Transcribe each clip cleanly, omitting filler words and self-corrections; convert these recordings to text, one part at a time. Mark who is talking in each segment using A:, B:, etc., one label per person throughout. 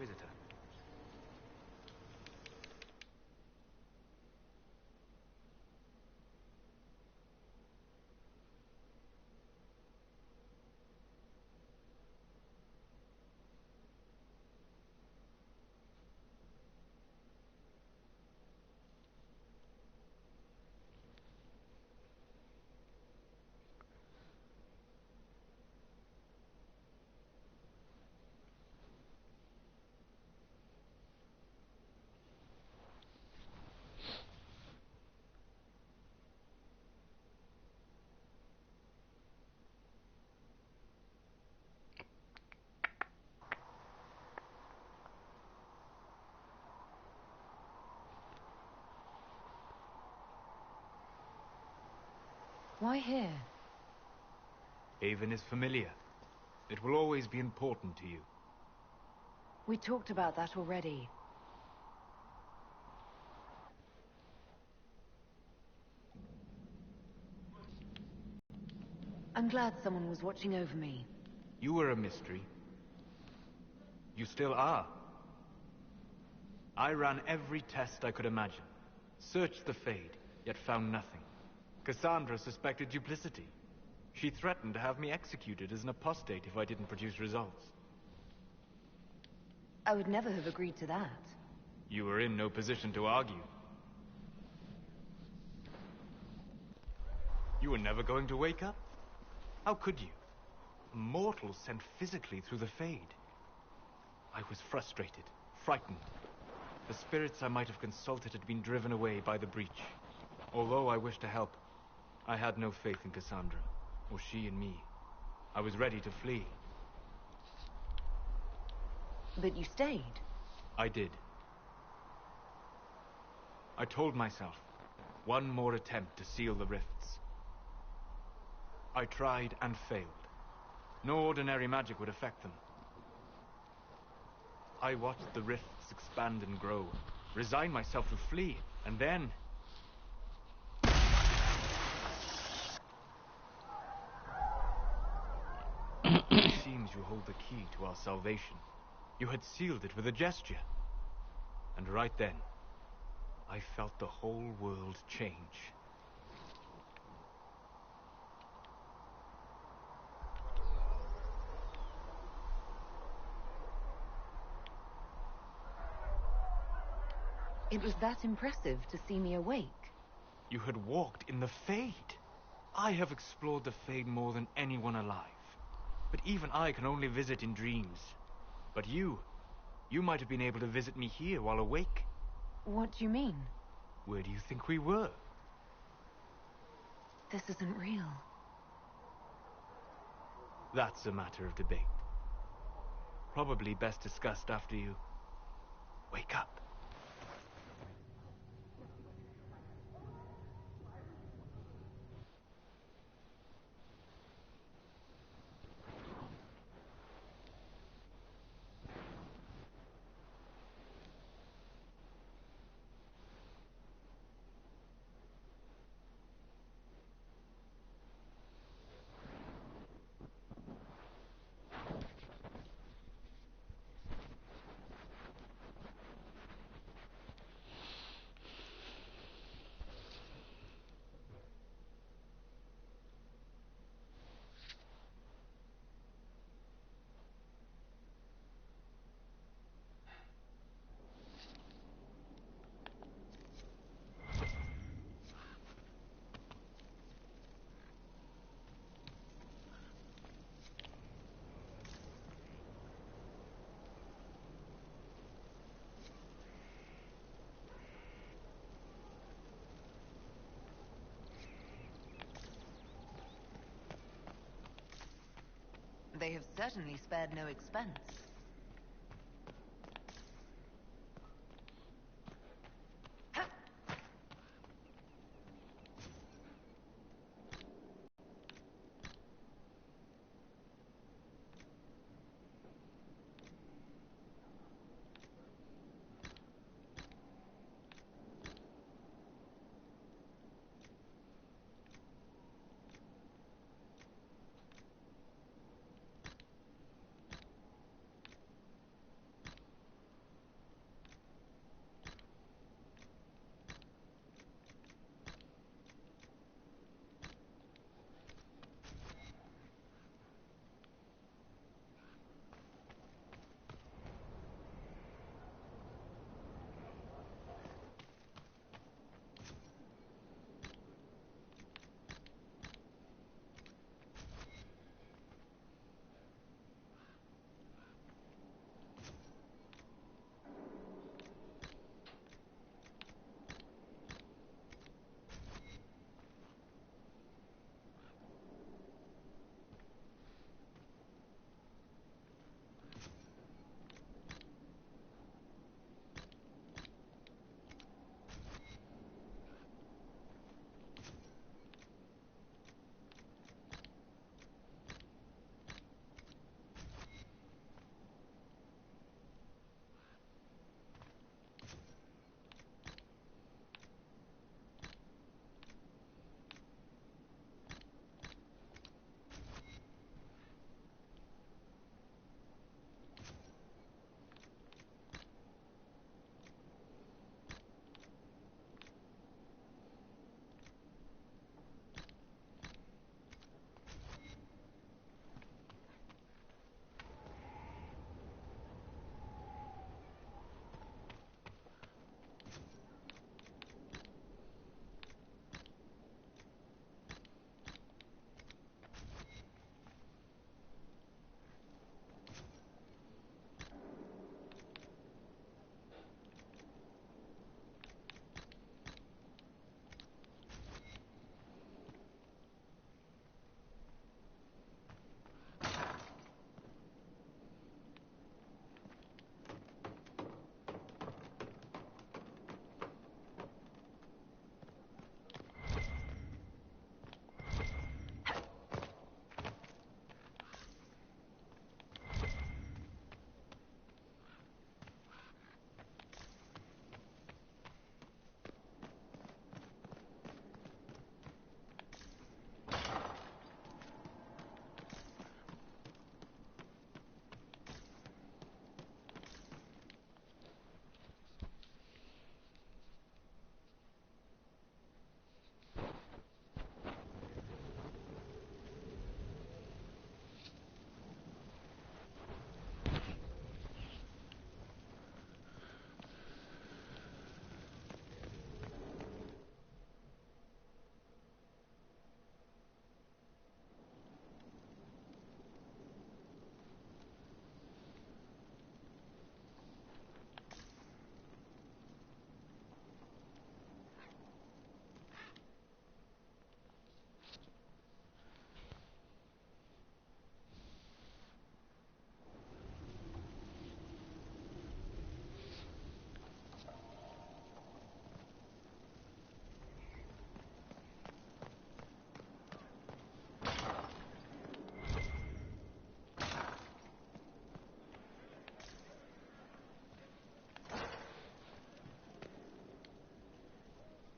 A: visitor.
B: Why here?
A: Haven is familiar. It will always be important to you.
B: We talked about that already. I'm glad someone was watching over me.
A: You were a mystery. You still are. I ran every test I could imagine. Searched the Fade, yet found nothing. Cassandra suspected duplicity. She threatened to have me executed as an apostate if I didn't produce results.
B: I would never have agreed to that.
A: You were in no position to argue. You were never going to wake up? How could you? A mortal sent physically through the Fade. I was frustrated, frightened. The spirits I might have consulted had been driven away by the breach. Although I wished to help, I had no faith in Cassandra, or she in me. I was ready to flee.
B: But you stayed.
A: I did. I told myself, one more attempt to seal the rifts. I tried and failed. No ordinary magic would affect them. I watched the rifts expand and grow, resigned myself to flee, and then... It seems you hold the key to our salvation. You had sealed it with a gesture. And right then, I felt the whole world change.
B: It was that impressive to see me awake.
A: You had walked in the Fade. I have explored the Fade more than anyone alive. But even I can only visit in dreams. But you might have been able to visit me here while awake.
B: What do you mean?
A: Where do you think we were?
B: This isn't real.
A: That's a matter of debate. Probably best discussed after you wake up.
B: They have certainly spared no expense.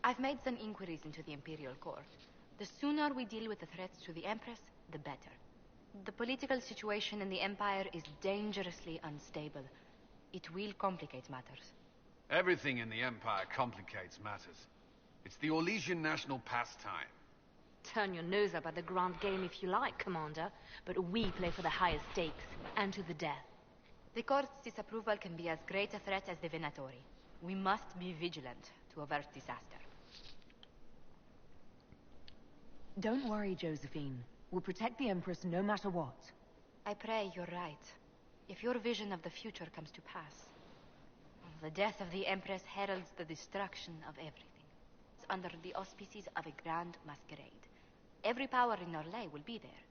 C: I've made some inquiries into the Imperial Court. The sooner we deal with the threats to the Empress, the better. The political situation in the Empire is dangerously unstable. It will complicate matters.
D: Everything in the Empire complicates matters. It's the Orlesian national pastime.
E: Turn your nose up at the grand game if you like, Commander, but we play for the highest stakes, and to the death.
C: The Court's disapproval can be as great a threat as the Venatori. We must be vigilant to avert disaster.
F: Don't worry, Josephine. We'll protect the Empress no matter what.
C: I pray you're right. If your vision of the future comes to pass, the death of the Empress heralds the destruction of everything. It's under the auspices of a grand masquerade. Every power in Orlais will be there.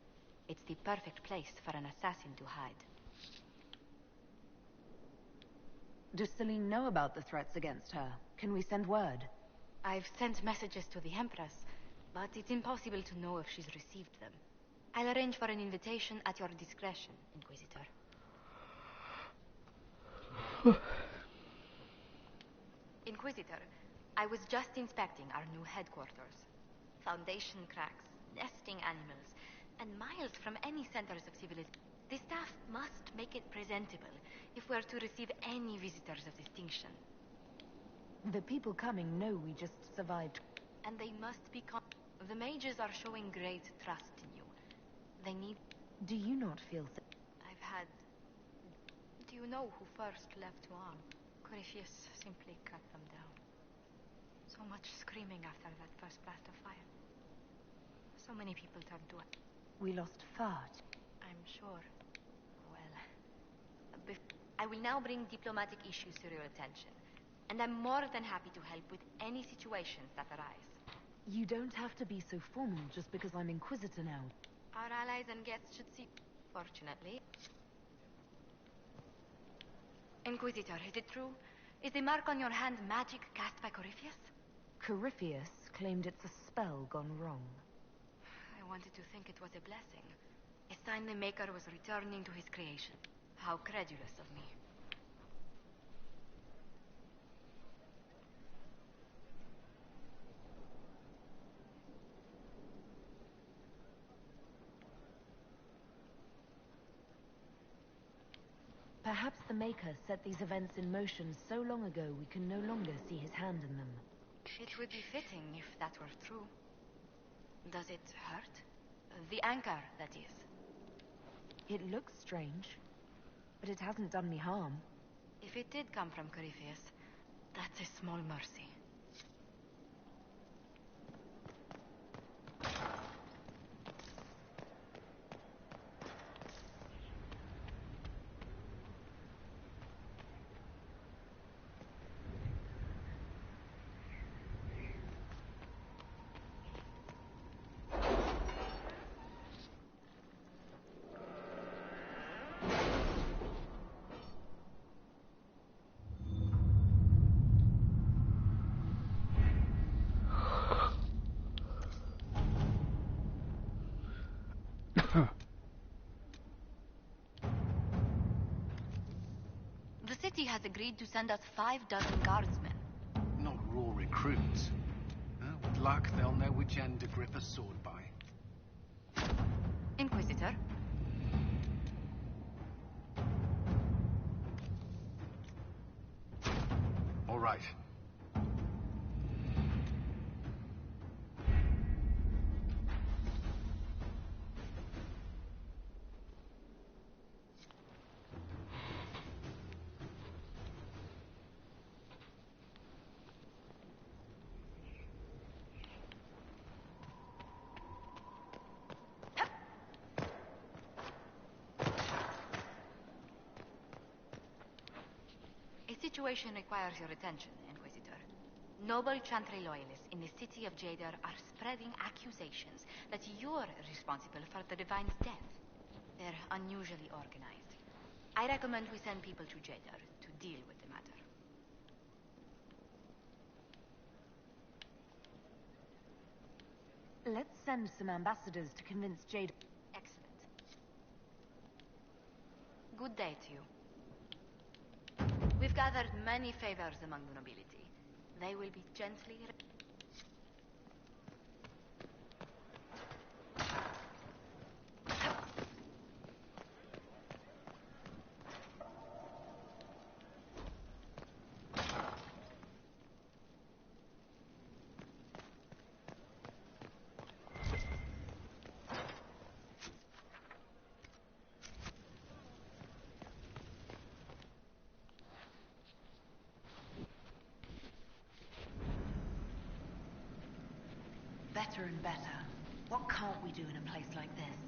C: It's the perfect place for an assassin to hide.
F: Does Celine know about the threats against her? Can we send word?
C: I've sent messages to the Empress, but it's impossible to know if she's received them. I'll arrange for an invitation at your discretion, Inquisitor. Inquisitor, I was just inspecting our new headquarters. Foundation cracks, nesting animals, and miles from any centers of civilization. The staff must make it presentable if we're to receive any visitors of distinction.
F: The people coming know we just survived.
C: And they must be the mages are showing great trust in you. They need...
F: Do you not feel
C: I've had... Do you know who first left to arm? Corypheus simply cut them down. So much screaming after that first blast of fire. So many people turned to it.
F: We lost far.
C: I'm sure. Well... I will now bring diplomatic issues to your attention. And I'm more than happy to help with any situations that arise.
F: You don't have to be so formal just because I'm Inquisitor now.
C: Our allies and guests should see... Fortunately. Inquisitor, is it true? Is the mark on your hand magic cast by Corypheus?
F: Corypheus claimed it's a spell gone wrong.
C: I wanted to think it was a blessing. A sign the Maker was returning to his creation. How credulous of me.
F: Perhaps the Maker set these events in motion so long ago we can no longer see his hand in them.
C: It would be fitting if that were true. Does it hurt? The anchor, that is.
F: It looks strange, but it hasn't done me harm.
C: If it did come from Corypheus, that's a small mercy. The city has agreed to send us 6 guardsmen.
D: Not raw recruits. With luck, they'll know which end to grip a sword by.
C: Inquisitor?
D: All right.
C: The situation requires your attention, Inquisitor. Noble Chantry loyalists in the city of Jadar are spreading accusations that you're responsible for the Divine's death. They're unusually organized. I recommend we send people to Jadar to deal with the matter.
F: Let's send some ambassadors to convince Jade.
C: Excellent. Good day to you. We've gathered many favors among the nobility. They will be gently...
B: better and better. What can't we do in a place like this?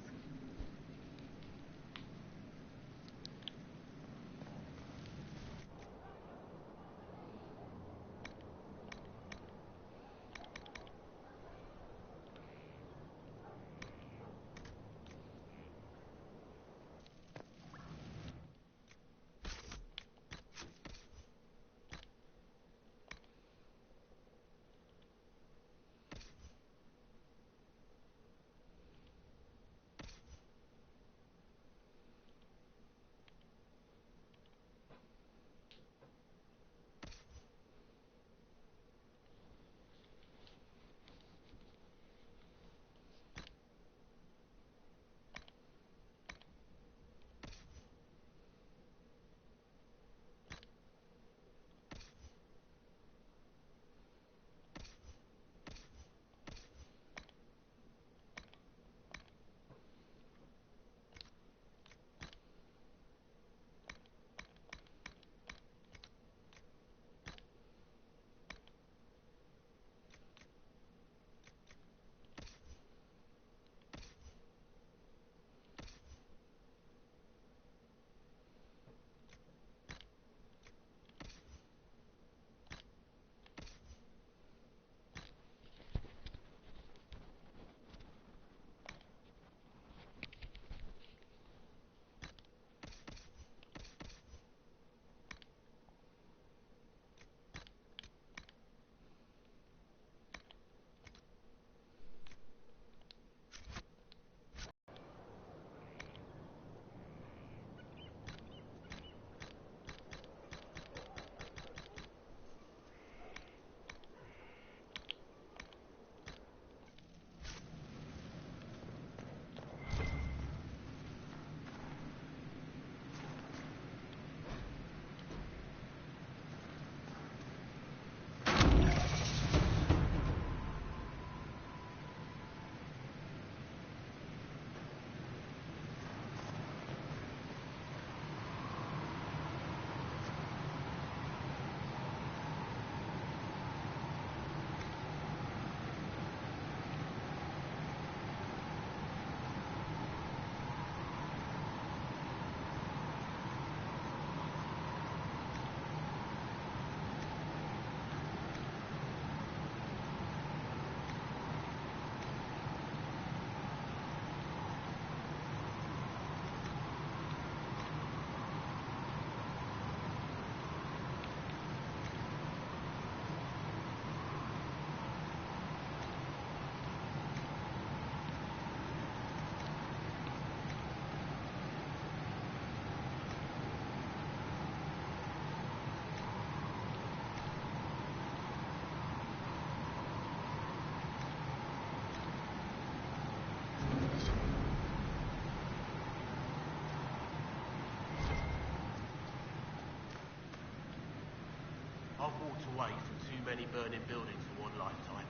G: I've walked away from too many burning buildings for one lifetime.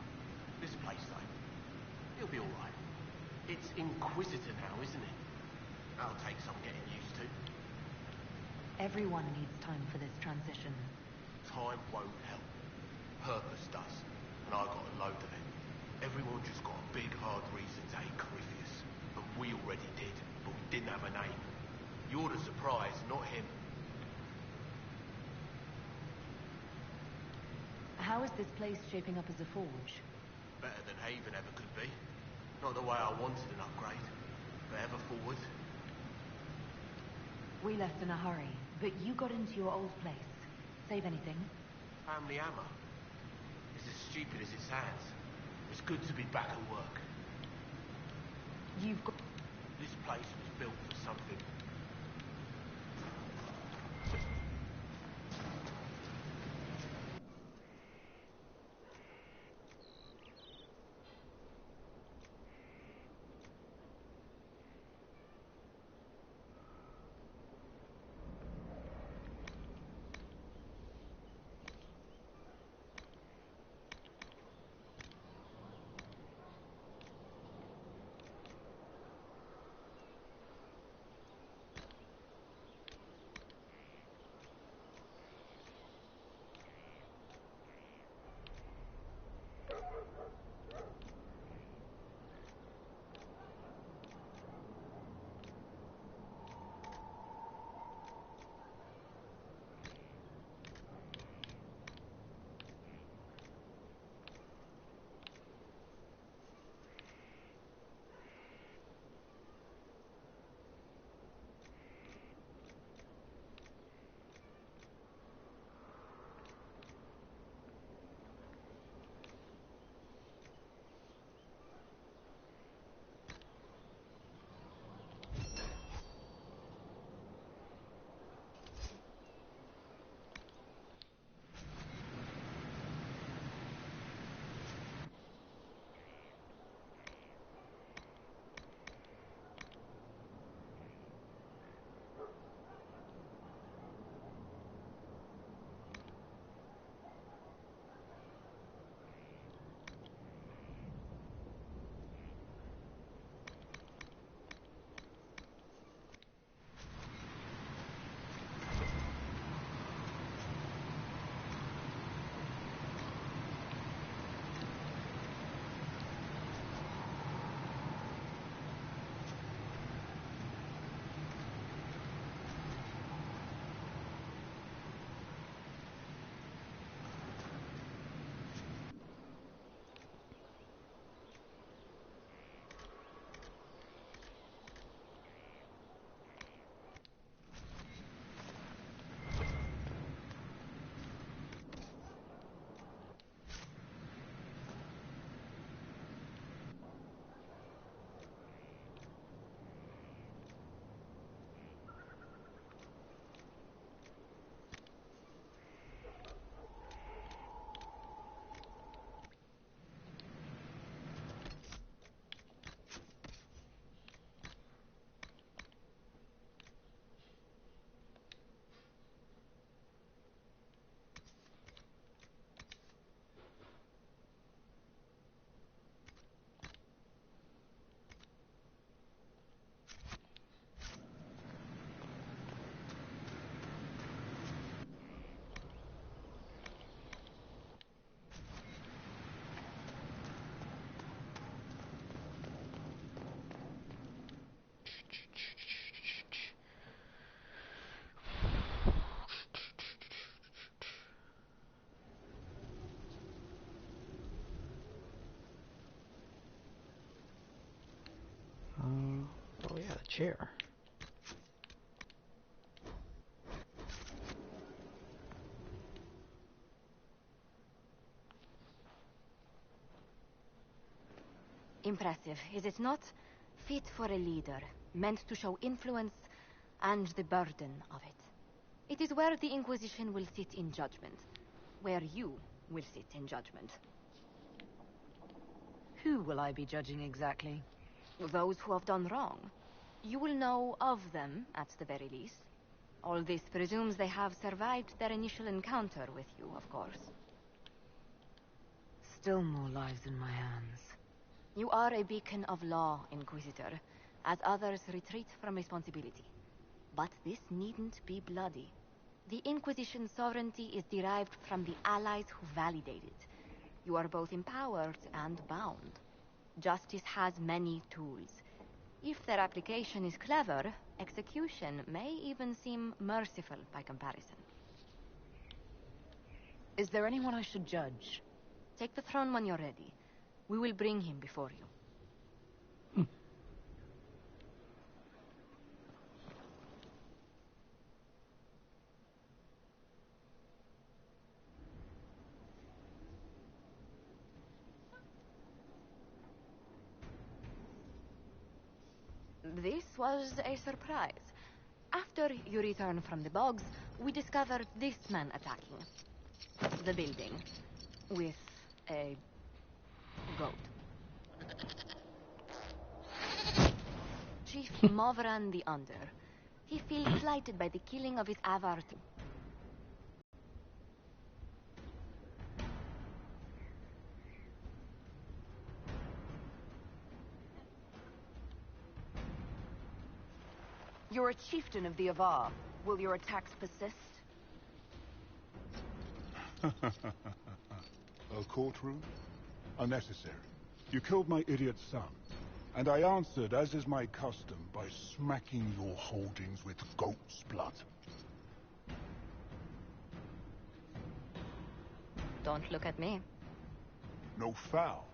G: This place, though, it'll be alright. It's Inquisitor now, isn't it? That'll take some getting used to.
F: Everyone needs time for this transition.
G: Time won't help. Purpose does. And I got a load of it. Everyone just got a big, hard reason to hate Corypheus. And we already did, but we didn't have a name. You're the surprise, not him.
F: How is this place shaping up as a forge?
G: Better than Haven ever could be. Not the way I wanted an upgrade, but ever forward.
F: We left in a hurry, but you got into your old place. Save anything?
G: Family hammer. It's as stupid as it sounds. It's good to be back at work.
F: You've got...
G: This place was built for something.
H: chair.
C: Impressive, is it not? Fit for a leader, meant to show influence and the burden of it. It is where the Inquisition will sit in judgment. Where you will sit in judgment.
B: Who will I be judging exactly?
C: Those who have done wrong. You will know of them, at the very least. All this presumes they have survived their initial encounter with you, of course.
B: Still more lives in my hands.
C: You are a beacon of law, Inquisitor, as others retreat from responsibility. But this needn't be bloody. The Inquisition's sovereignty is derived from the allies who validate it. You are both empowered and bound. Justice has many tools. If their application is clever, execution may even seem merciful by comparison.
B: Is there anyone I should judge?
C: Take the throne when you're ready. We will bring him before you. This was a surprise. After you return from the bogs, we discovered this man attacking the building with a goat. Chief Movran the Under. He feels slighted by the killing of his Avar.
B: You're a chieftain of the Avar. Will your attacks persist?
I: A courtroom? Unnecessary. You killed my idiot son, and I answered, as is my custom, by smacking your holdings with goat's blood.
C: Don't look at me.
I: No foul.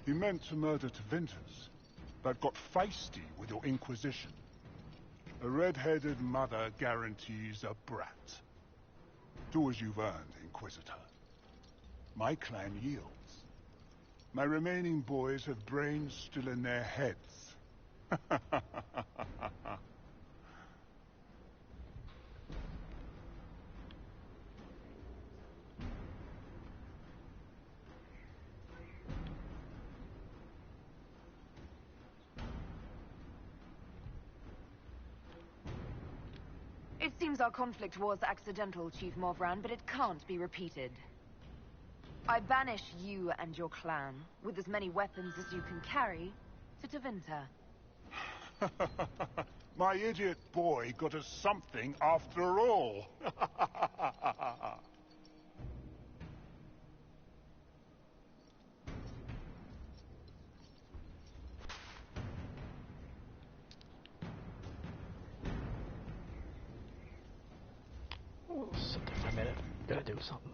I: You meant to murder Tevinters, but got feisty with your inquisition. A red-headed mother guarantees a brat. Do as you've earned, Inquisitor. My clan yields. My remaining boys have brains still in their heads.
B: It seems our conflict was accidental, Chief Movran, but it can't be repeated. I banish you and your clan, with as many weapons as you can carry, to Tevinter.
I: My idiot boy got us something after all.
H: We'll sit there for a minute. Gotta do something.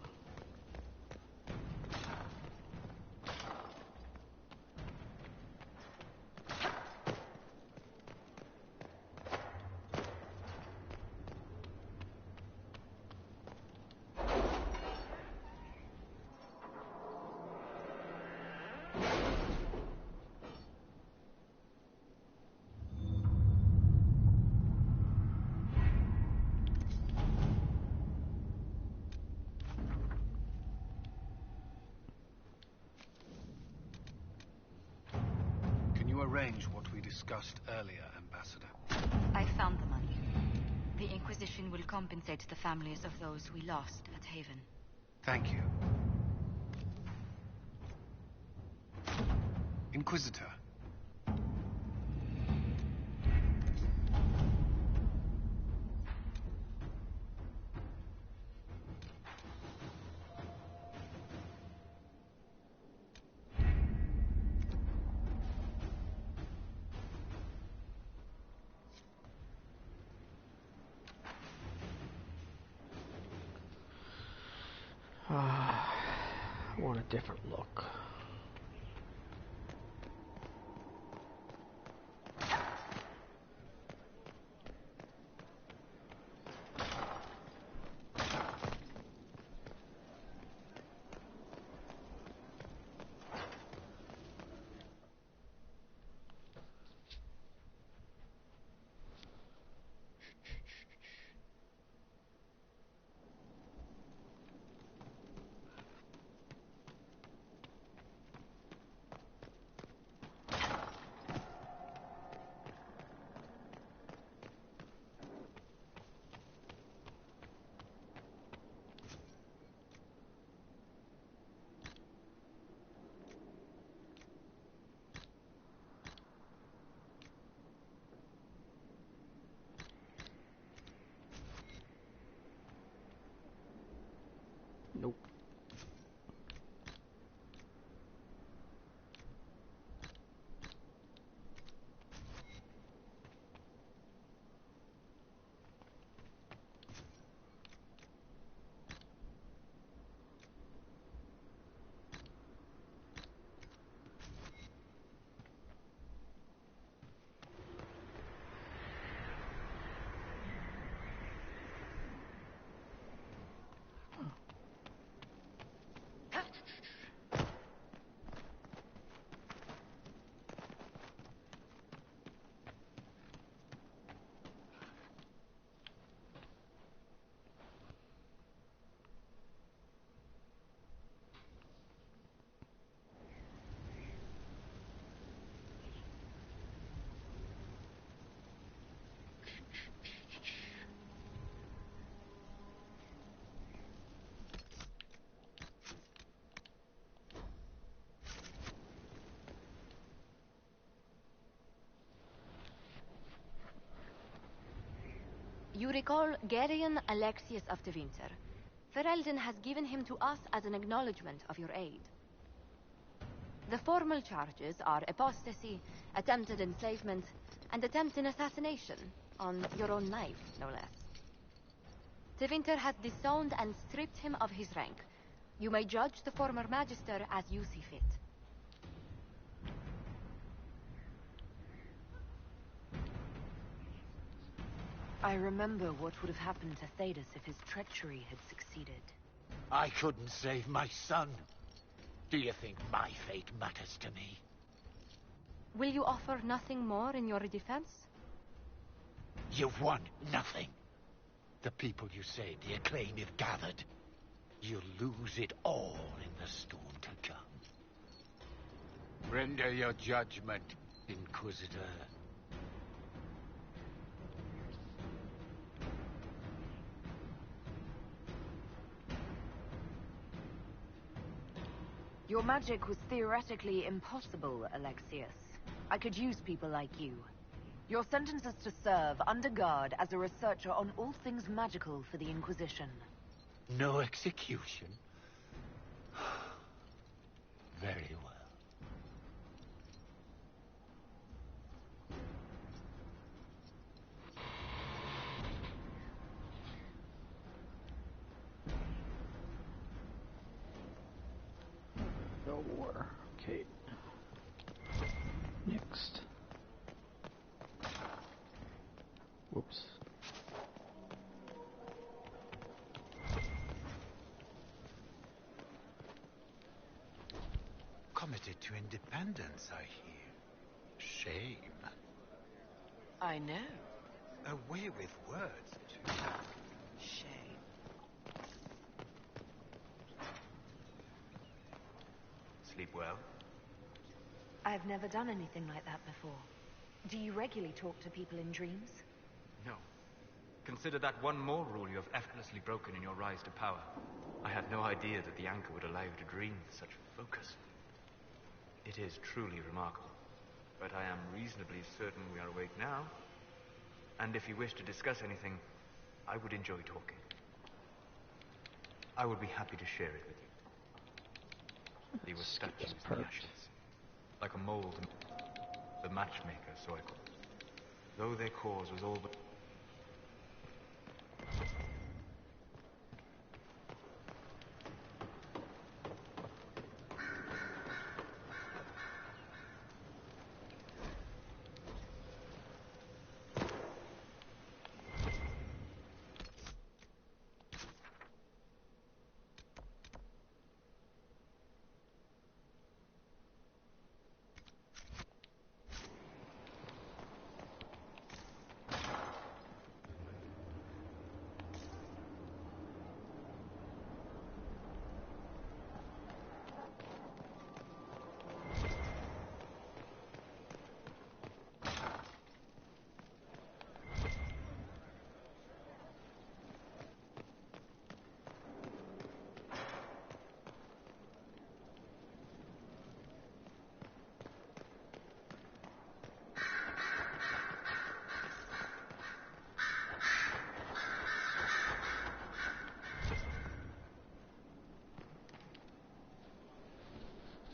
D: Arrange what we discussed earlier, Ambassador.
C: I found the money. The Inquisition will compensate the families of those we lost at Haven.
D: Thank you. Inquisitor.
H: I want a different look.
C: You recall Garion Alexius of Tevinter. Ferelden has given him to us as an acknowledgement of your aid. The formal charges are apostasy, attempted enslavement, and attempted assassination, on your own life, no less. Tevinter has disowned and stripped him of his rank. You may judge the former Magister as you see fit.
F: I remember what would have happened to Thedas if his treachery had succeeded.
J: I couldn't save my son. Do you think my fate matters to me?
C: Will you offer nothing more in your defense?
J: You've won nothing. The people you saved, the acclaim you've gathered. You'll lose it all in the storm to come. Render your judgment, Inquisitor.
F: Your magic was theoretically impossible, Alexius. I could use people like you. Your sentence is to serve under guard as a researcher on all things magical for the Inquisition.
J: No execution? Very well.
H: No war. Okay. Next. Whoops.
J: Committed to independence, I hear. Shame.
F: I know.
J: A way with words, too.
F: Shame.
A: Sleep well?
F: I've never done anything like that before. Do you regularly talk to people in dreams?
A: No. Consider that one more rule you have effortlessly broken in your rise to power. I had no idea that the anchor would allow you to dream with such focus. It is truly remarkable. But I am reasonably certain we are awake now. And if you wish to discuss anything, I would enjoy talking. I would be happy to share it with you. They were statues in the ashes. Like a mold. The matchmaker, so I call it. Though their cause was all but...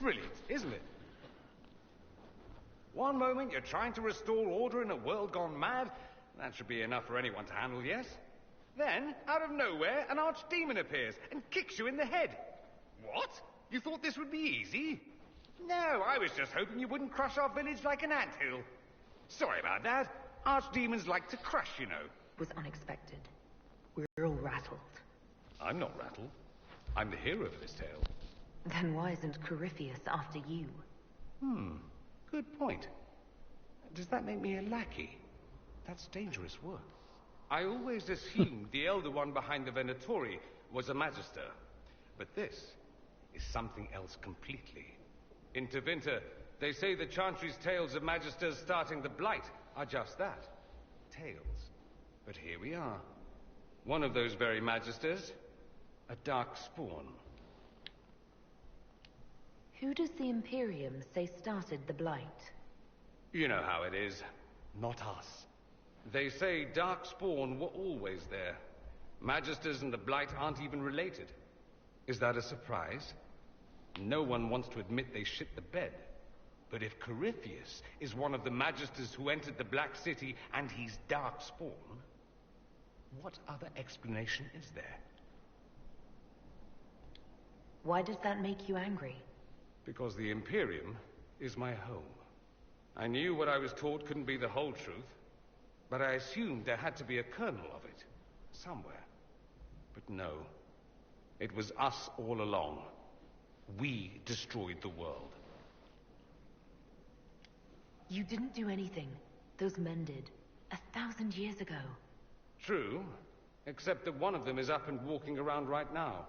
K: Brilliant, isn't it? One moment you're trying to restore order in a world gone mad. That should be enough for anyone to handle, yes? Then, out of nowhere, an archdemon appears and kicks you in the head. What? You thought this would be easy? No, I was just hoping you wouldn't crush our village like an anthill. Sorry about that. Archdemons like to crush, you know.
F: It was unexpected. We're all rattled.
K: I'm not rattled. I'm the hero of this tale.
F: Then why isn't Corypheus after you?
K: Good point. Does that make me a lackey? That's dangerous work. I always assumed the Elder One behind the Venatori was a Magister. But this is something else completely. In Tevinter, they say the Chantry's tales of Magisters starting the Blight are just that. Tales. But here we are. One of those very Magisters, a dark spawn.
F: Who does the Imperium say started the Blight?
K: You know how it is. Not us. They say Darkspawn were always there. Magisters and the Blight aren't even related. Is that a surprise? No one wants to admit they shit the bed. But if Corypheus is one of the Magisters who entered the Black City and he's Darkspawn, what other explanation is there?
F: Why does that make you angry?
K: Because the Imperium is my home. I knew what I was taught couldn't be the whole truth, but I assumed there had to be a kernel of it, somewhere. But no, it was us all along. We destroyed the world.
F: You didn't do anything. Those men did. 1,000 years ago.
K: True, except that one of them is up and walking around right now.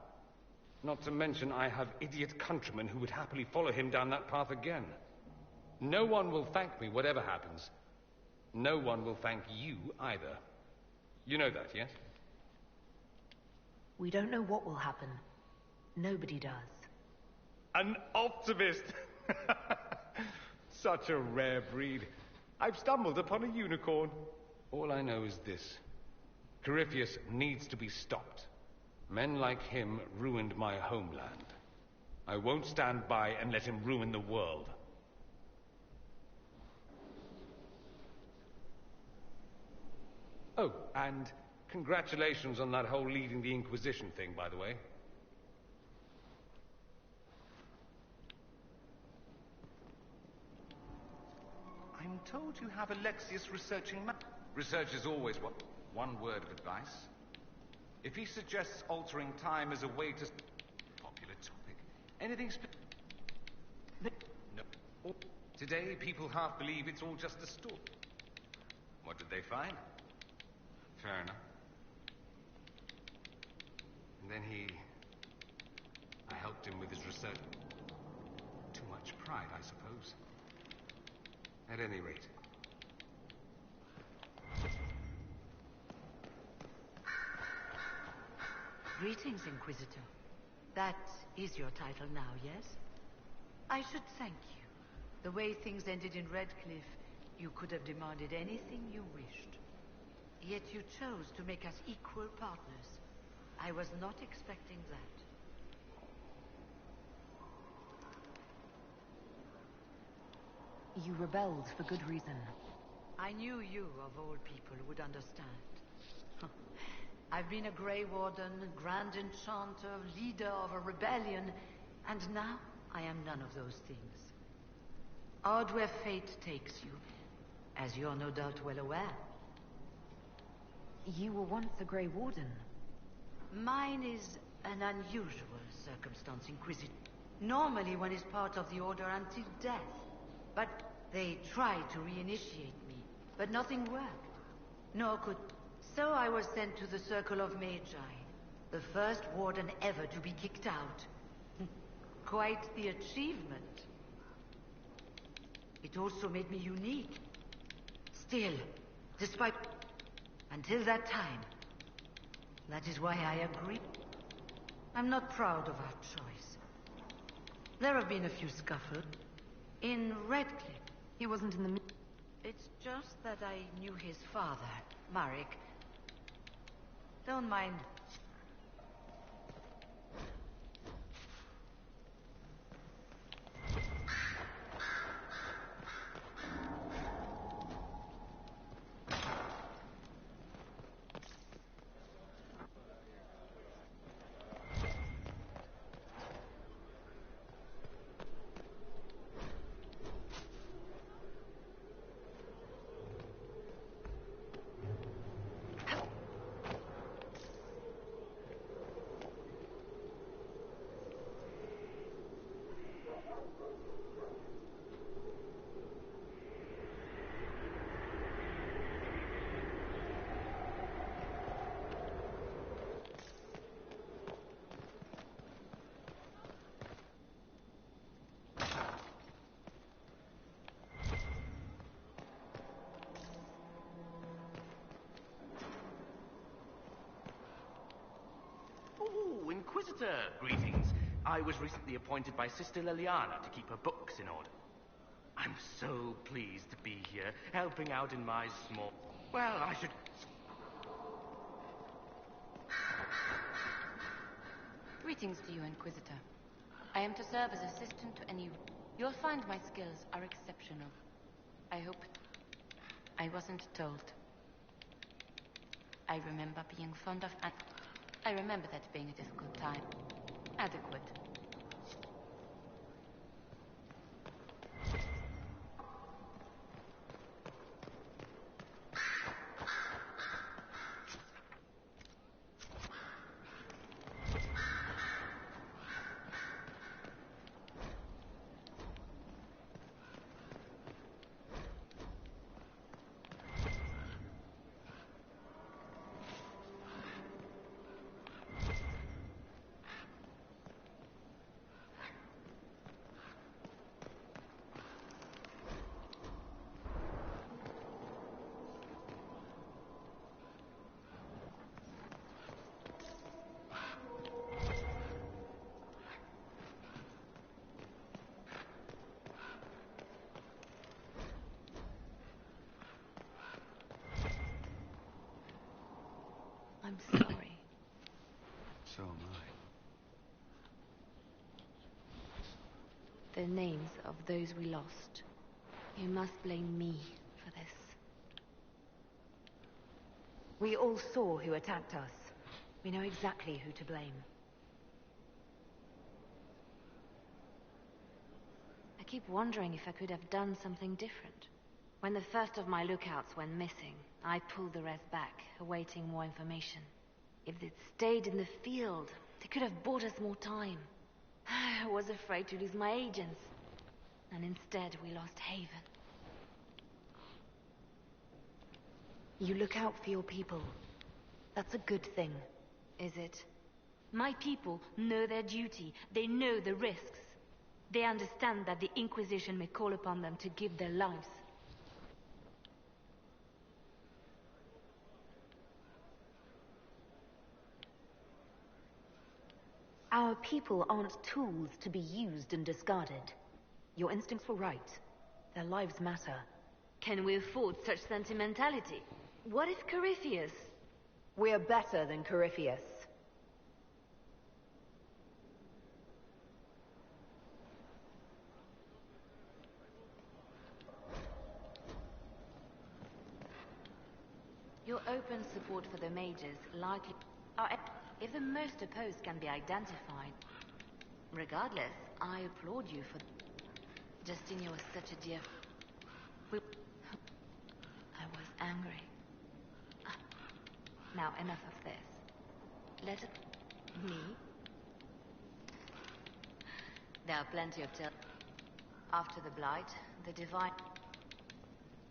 K: Not to mention I have idiot countrymen who would happily follow him down that path again. No one will thank me, whatever happens. No one will thank you either. You know that, yes?
F: We don't know what will happen. Nobody does.
K: An optimist! Such a rare breed. I've stumbled upon a unicorn. All I know is this. Corypheus needs to be stopped. Men like him ruined my homeland. I won't stand by and let him ruin the world. Oh, and congratulations on that whole leading the Inquisition thing, by the way.
L: I'm told you have Alexius researching
K: Research is always one word of advice. If he suggests altering time as a way to... Popular topic. Anything But... No. Today, people half believe it's all just a story. What did they find? Fair enough. And then I helped him with his research. Too much pride, I suppose. At any rate.
M: Greetings, Inquisitor. That is your title now, yes? I should thank you. The way things ended in Redcliffe, you could have demanded anything you wished. Yet you chose to make us equal partners. I was not expecting that.
F: You rebelled for good reason.
M: I knew you, of all people, would understand. I've been a Grey Warden, Grand Enchanter, leader of a rebellion, and now I am none of those things. Odd where fate takes you, as you're no doubt well aware.
F: You were once a Grey Warden.
M: Mine is an unusual circumstance, Inquisitor. Normally one is part of the Order until death. But they tried to reinitiate me, but nothing worked. Nor could... So I was sent to the Circle of Magi, the first warden ever to be kicked out. Quite the achievement. It also made me unique. Still, despite... Until that time. That is why I agree. I'm not proud of our choice. There have been a few scuffles. In Redcliffe.
F: He wasn't in the...
M: It's just that I knew his father, Marek. Don't mind.
L: Oh, Inquisitor, greetings. I was recently appointed by Sister Liliana to keep her books in order. I I'm so pleased to be here, helping out in my small... Well, I should...
C: Greetings to you, Inquisitor. I am to serve as assistant to any... You'll find my skills are exceptional. I hope... I wasn't told. I remember being fond of... I remember that being a difficult time. Adequate. I'm sorry.
D: So am I.
C: The names of those we lost. You must blame me for this.
F: We all saw who attacked us. We know exactly who to blame.
C: I keep wondering if I could have done something different. When the first of my lookouts went missing, I pulled the rest back, awaiting more information. If they'd stayed in the field, they could have bought us more time. I was afraid to lose my agents. And instead, we lost Haven.
F: You look out for your people. That's a good thing.
C: Is it? My people know their duty. They know the risks. They understand that the Inquisition may call upon them to give their lives.
F: Our people aren't tools to be used and discarded. Your instincts were right. Their lives matter.
C: Can we afford such sentimentality? What if Corypheus...
F: We're better than Corypheus.
C: Your open support for the mages likely... If the most opposed can be identified... Regardless, I applaud you for... Justine was such a dear... I was angry. Now, enough of this. Let it... Me? There are plenty of After the Blight, the Divine...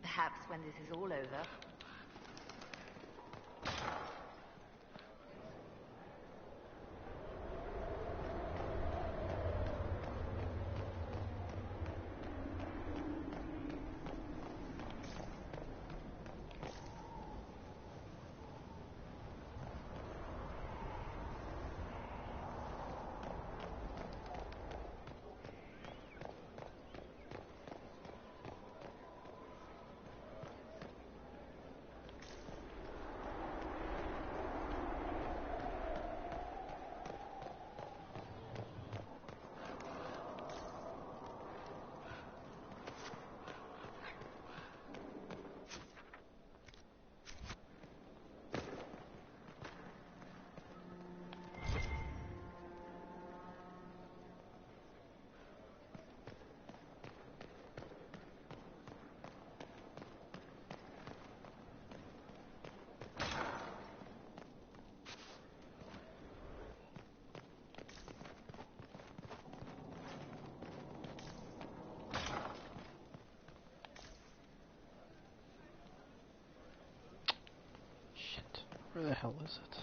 C: Perhaps when this is all over...
H: Where the hell is it?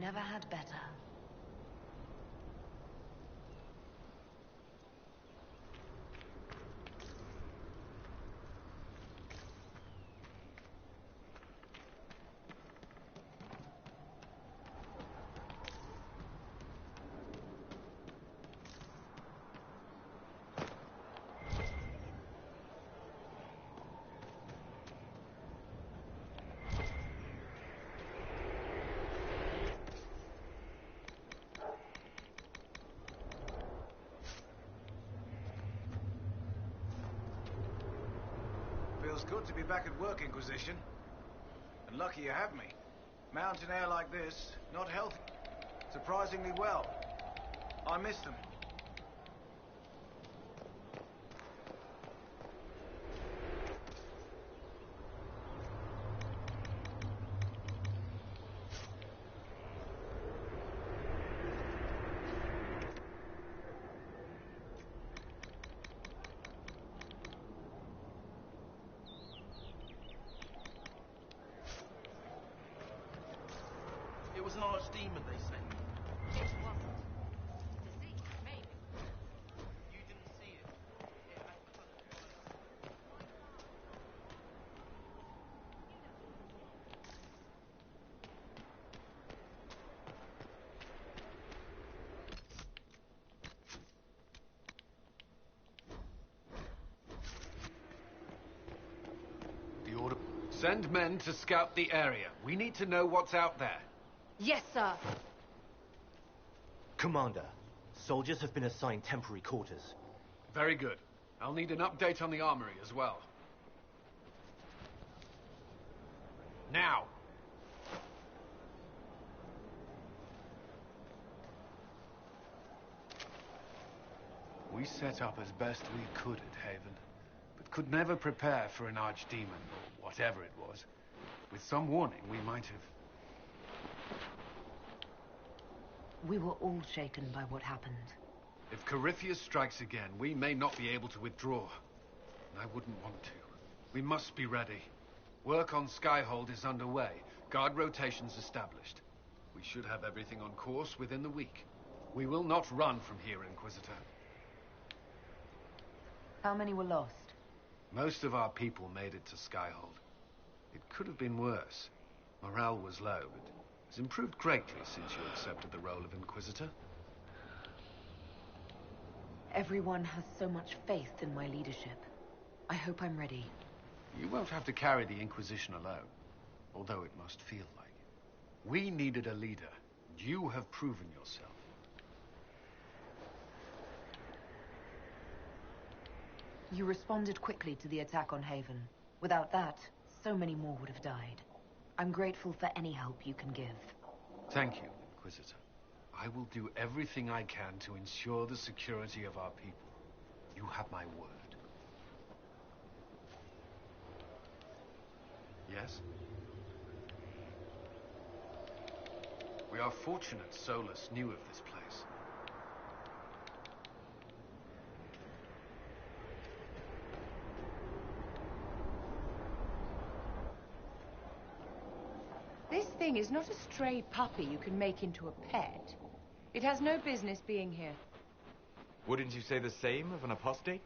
B: never had better.
N: Feels good to be back at work, Inquisition. And lucky you have me. Mountain air like this, not healthy. Surprisingly well. I miss them.
L: It was an archdemon, they say.
C: It wasn't. Deceit, maybe.
L: You didn't see it.
K: The order... Send men to scout the area. We need to know what's out there.
C: Yes, sir.
O: Commander, soldiers have been assigned temporary quarters.
K: Very good. I'll need an update on the armory as well. Now! We set up as best we could at Haven, but could never prepare for an archdemon, or whatever it was. With some warning, we might have...
B: We were all shaken by what happened.
K: If Corypheus strikes again, we may not be able to withdraw. And I wouldn't want to. We must be ready. Work on Skyhold is underway. Guard rotations established. We should have everything on course within the week. We will not run from here, Inquisitor.
B: How many were lost?
K: Most of our people made it to Skyhold. It could have been worse. Morale was low, but it's improved greatly since you accepted the role of Inquisitor.
B: Everyone has so much faith in my leadership. I hope I'm ready.
K: You won't have to carry the Inquisition alone, although it must feel like it. We needed a leader, and you have proven yourself.
B: You responded quickly to the attack on Haven. Without that, so many more would have died. I'm grateful for any help you can give.
K: Thank you, Inquisitor. I will do everything I can to ensure the security of our people. You have my word. Yes? We are fortunate Solus knew of this place.
P: This thing is not a stray puppy you can make into a pet. It has no business being here.
A: Wouldn't you say the same of an apostate?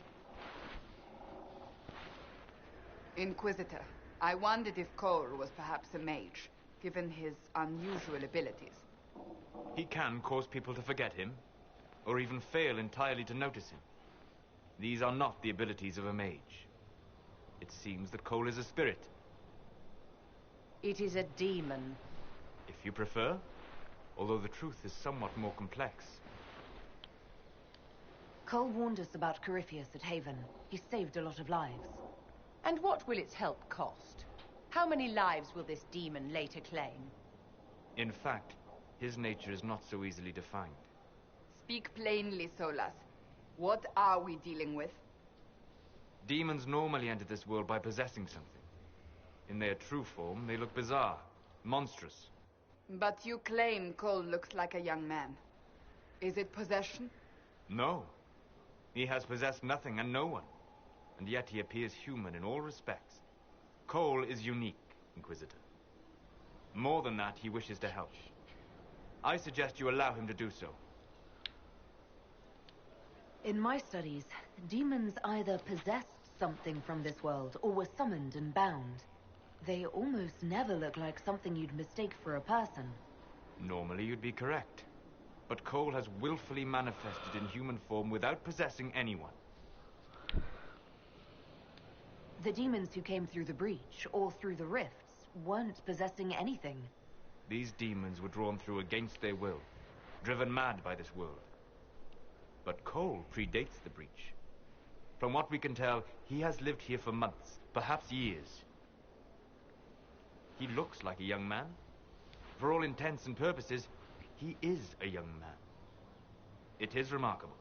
Q: Inquisitor, I wondered if Cole was perhaps a mage, given his unusual abilities.
A: He can cause people to forget him, or even fail entirely to notice him. These are not the abilities of a mage. It seems that Cole is a spirit.
P: It is a demon.
A: If you prefer, although the truth is somewhat more complex.
B: Cole warned us about Corypheus at Haven. He saved a lot of lives.
P: And what will its help cost? How many lives will this demon later claim?
A: In fact, his nature is not so easily defined.
Q: Speak plainly, Solus. What are we dealing with?
A: Demons normally enter this world by possessing something. In their true form, they look bizarre, monstrous.
Q: But you claim Cole looks like a young man. Is it possession?
A: No. He has possessed nothing and no one. And yet he appears human in all respects. Cole is unique, Inquisitor. More than that, he wishes to help. I suggest you allow him to do so.
F: In my studies, demons either possessed something from this world or were summoned and bound. They almost never look like something you'd mistake for a person.
A: Normally you'd be correct. But Cole has willfully manifested in human form without possessing anyone.
F: The demons who came through the breach, or through the rifts, weren't possessing anything.
A: These demons were drawn through against their will, driven mad by this world. But Cole predates the breach. From what we can tell, he has lived here for months, perhaps years. He looks like a young man. For all intents and purposes, he is a young man. It is remarkable.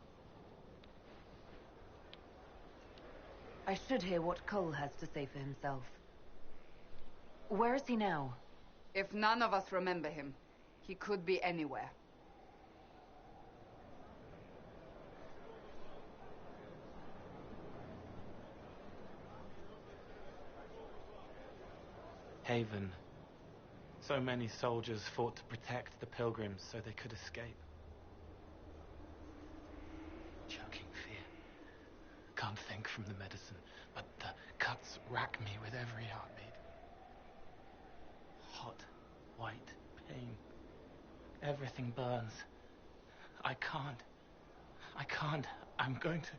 F: I should hear what Cole has to say for himself. Where is he now?
Q: If none of us remember him, he could be anywhere.
H: Haven. So many soldiers fought to protect the pilgrims so they could escape. Choking fear. Can't think from the medicine, but the cuts rack me with every heartbeat. Hot, white pain. Everything burns. I can't. I'm going to...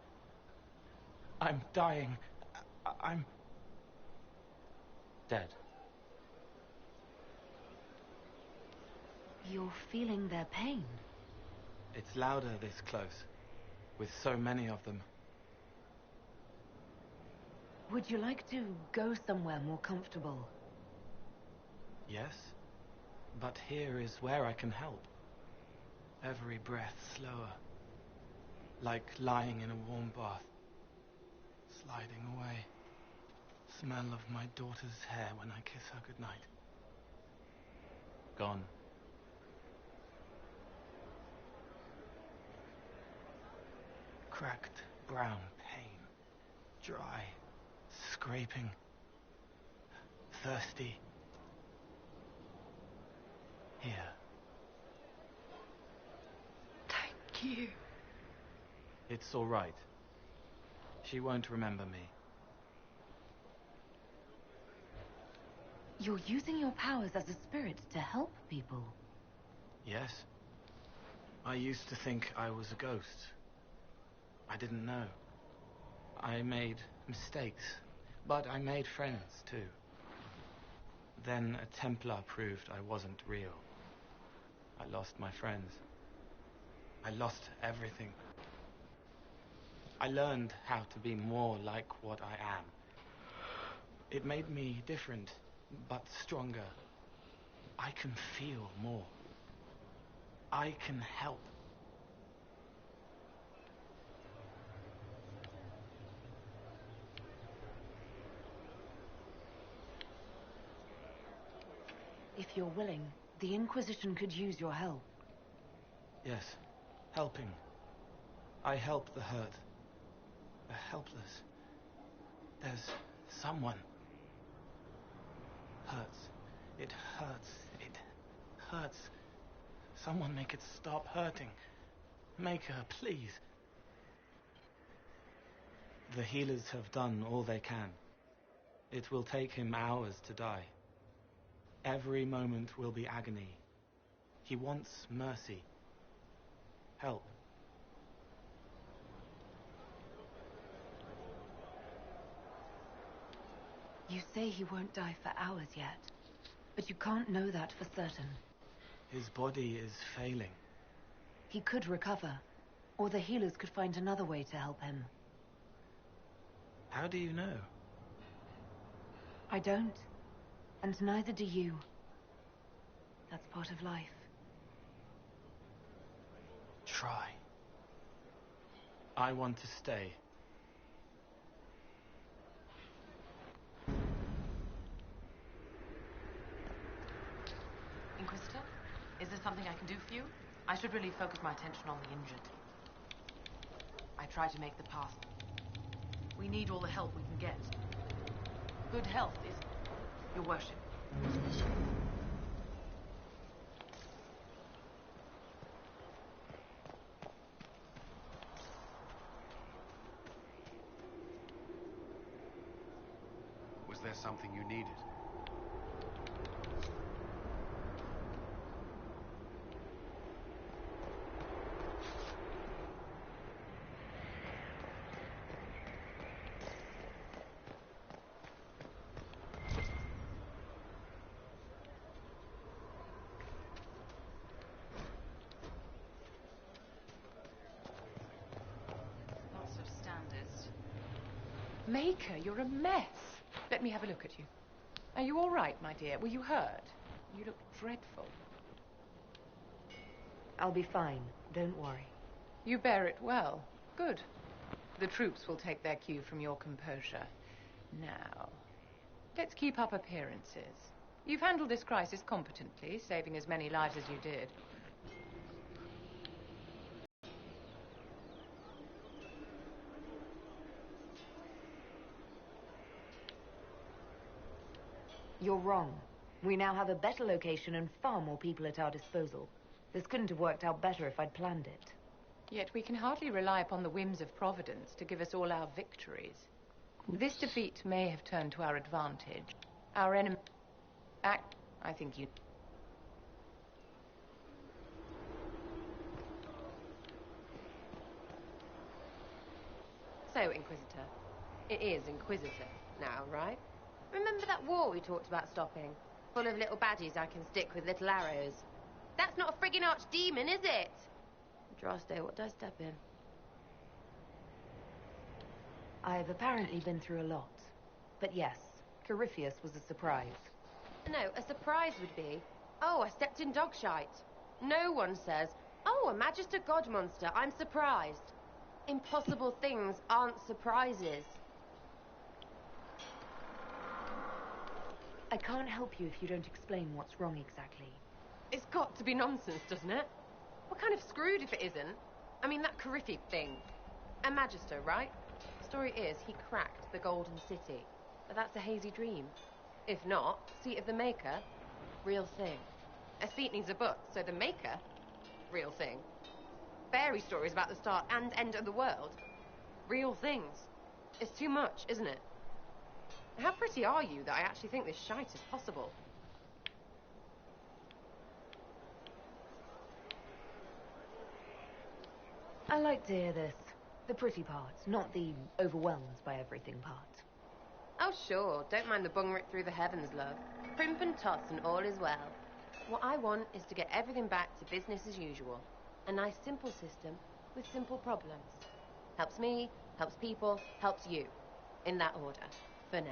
H: I'm dying. I'm... dead.
F: You're feeling their pain.
H: It's louder this close, with so many of them.
F: Would you like to go somewhere more comfortable?
H: Yes, but here is where I can help. Every breath slower, like lying in a warm bath, sliding away. Smell of my daughter's hair when I kiss her goodnight. Gone. Cracked brown pain, dry, scraping, thirsty. Here.
F: Thank you.
H: It's all right. She won't remember me.
F: You're using your powers as a spirit to help people.
H: Yes. I used to think I was a ghost. I didn't know. I made mistakes, but I made friends too. Then a Templar proved I wasn't real. I lost my friends. I lost everything. I learned how to be more like what I am. It made me different, but stronger. I can feel more. I can help.
F: If you're willing, the Inquisition could use your help.
H: Yes, helping. I help the hurt, the helpless. There's someone. Hurts. It hurts. It hurts. Someone make it stop hurting. Make her, please. The healers have done all they can. It will take him hours to die. Every moment will be agony. He wants mercy. Help.
F: You say he won't die for hours yet, but you can't know that for certain.
H: His body is failing.
F: He could recover, or the healers could find another way to help him.
H: How do you know?
F: I don't, and neither do you. That's part of life.
H: Try. I want to stay.
R: Inquisitor, is there something I can do for you? I should really focus my attention on the injured. I try to make the path. We need all the help we can get. Good health is... Your worship.
D: there something you needed?
R: Lots of standards.
P: Maker, you're a mess. Let me have a look at you. Are you all right, my dear? Were you hurt? You look dreadful.
F: I'll be fine. Don't worry.
P: You bear it well. Good. The troops will take their cue from your composure. Now, let's keep up appearances. You've handled this crisis competently, saving as many lives as you did.
F: You're wrong. We now have a better location and far more people at our disposal. This couldn't have worked out better if I'd planned it.
P: Yet we can hardly rely upon the whims of Providence to give us all our victories. This defeat may have turned to our advantage. Our enemy... I think you...
S: So, Inquisitor. It is Inquisitor now, right? Remember that war we talked about stopping? Full of little baddies I can stick with little arrows. That's not a friggin' archdemon, is it? Droste, what did I step in?
F: I've apparently been through a lot. But yes, Corypheus was a surprise.
S: No, a surprise would be, oh, I stepped in dog shite. No one says, oh, a Magister God monster, I'm surprised. Impossible things aren't surprises.
F: I can't help you if you don't explain what's wrong exactly.
S: It's got to be nonsense, doesn't it? We're kind of screwed if it isn't. I mean, that Corypheus thing. A Magister, right? Story is, he cracked the Golden City. But that's a hazy dream. If not, Seat of the Maker, real thing. A seat needs a book, so the Maker, real thing. Fairy stories about the start and end of the world, real things. It's too much, isn't it? How pretty are you that I actually think this shite is possible?
F: I like to hear this. The pretty parts, not the overwhelmed by everything part.
S: Oh, sure. Don't mind the bung rip through the heavens, love. Primp and toss and all is well. What I want is to get everything back to business as usual. A nice, simple system with simple problems. Helps me, helps people, helps you. In that order. For now.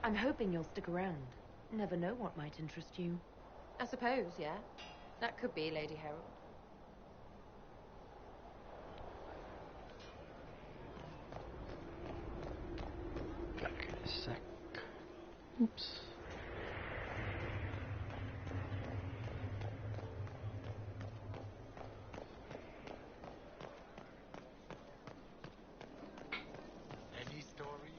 F: I'm hoping you'll stick around. Never know what might interest you.
S: I suppose, yeah. That could be, Lady Herald.
T: Back in a sec. Oops.
J: Any stories?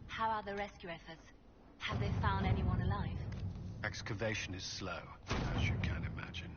E: How are the rescue efforts? Have they found anyone alive?
D: Excavation is slow, as you can imagine.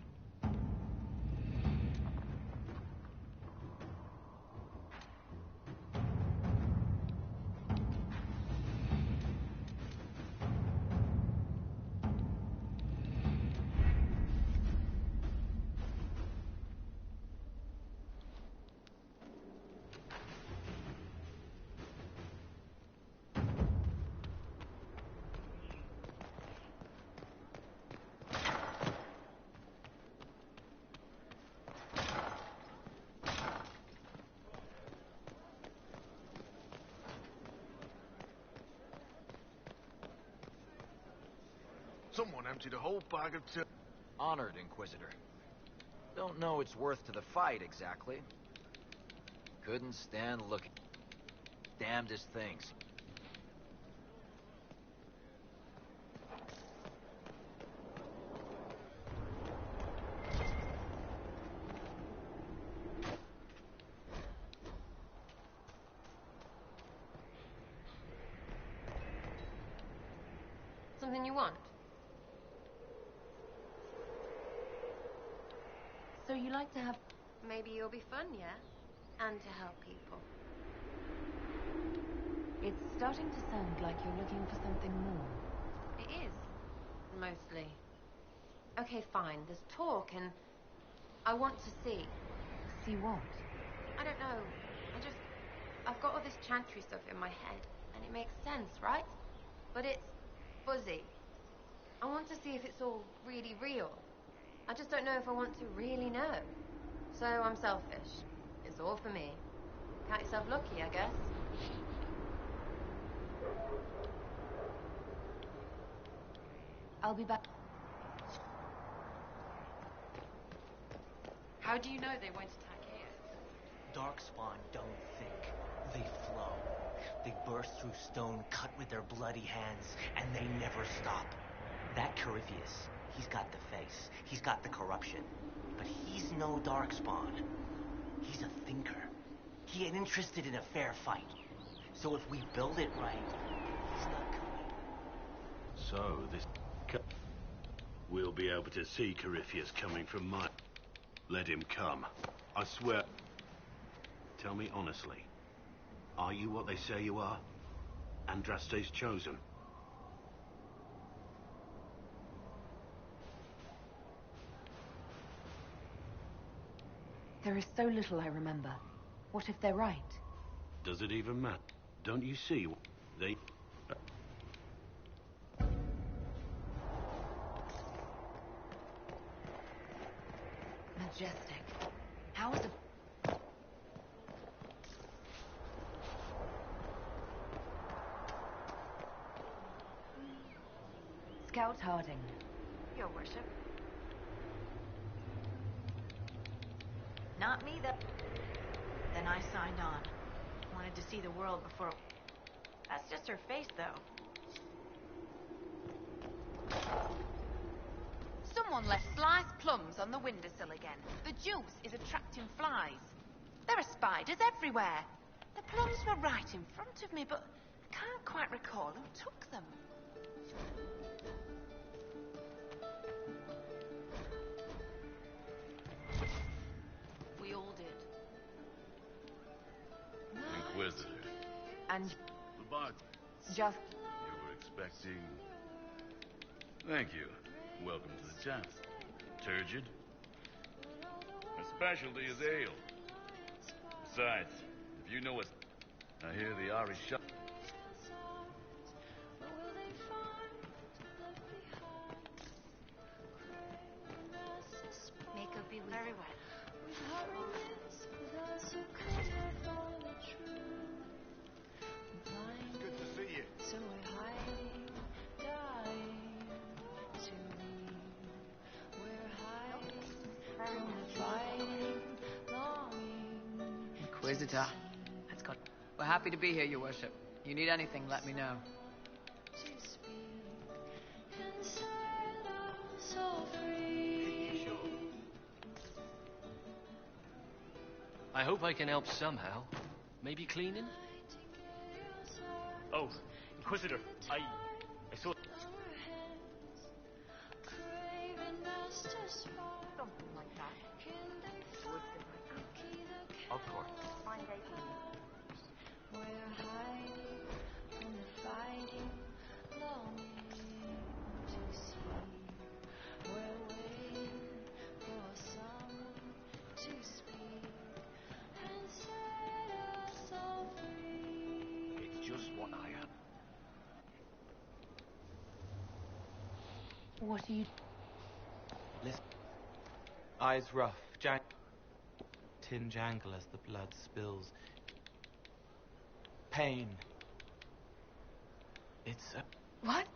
N: Someone emptied a whole bag of
U: Honored, Inquisitor. Don't know its worth to the fight, exactly. Couldn't stand looking. Damnedest things.
S: Something you want?
B: So you like to have...
S: Maybe you'll be fun, yeah? And to help people.
B: It's starting to sound like you're looking for something more.
S: It is. Mostly. Okay, fine. There's talk and... I want to see.
B: See what?
S: I don't know. I've got all this chantry stuff in my head, and it makes sense, right? But it's fuzzy. I want to see if it's all really real. I just don't know if I want to really know. So I'm selfish. It's all for me. Count yourself lucky, I guess.
B: I'll be back.
R: How do you know they won't attack here?
O: Darkspawn don't think. They flow. They burst through stone cut with their bloody hands, and they never stop. That Corypheus, he's got the face. He's got the corruption. But he's no Darkspawn. He's a thinker. He ain't interested in a fair fight. So if we build it right, he's not coming.
V: So this... We'll be able to see Corypheus coming from my... Let him come. I swear... Tell me honestly. Are you what they say you are? Andraste's chosen?
B: There is so little I remember. What if they're right?
V: Does it even matter? Don't you see? They...
B: Majestic. How is it... Scout Harding.
C: Your worship. Not me, though. Then I signed on. Wanted to see the world before... That's just her face, though.
F: Someone left sliced plums on the windowsill again. The juice is attracting flies. There are spiders everywhere. The plums were right in front of me, but I can't quite recall who took them.
S: We all did.
W: Inquisitor.
B: And...
W: Goodbye.
B: Just...
W: You were expecting... Thank you. Welcome to the chaps. Turgid. My specialty is ale. Besides, if you know what... I hear the Irish shop...
C: Makeup be very well.
N: Good to see you.
R: Inquisitor. That's good. We're happy to be here, Your Worship. You need anything, let me know.
L: I hope I can help somehow. Maybe cleaning?
X: Oh, Inquisitor, I saw...
C: Something like that.
O: Of course.
C: Fine day for you.
V: It's just what I am.
B: What are you...
H: Listen. Eyes rough, tin jangle as the blood spills. Pain. It's a...
B: What?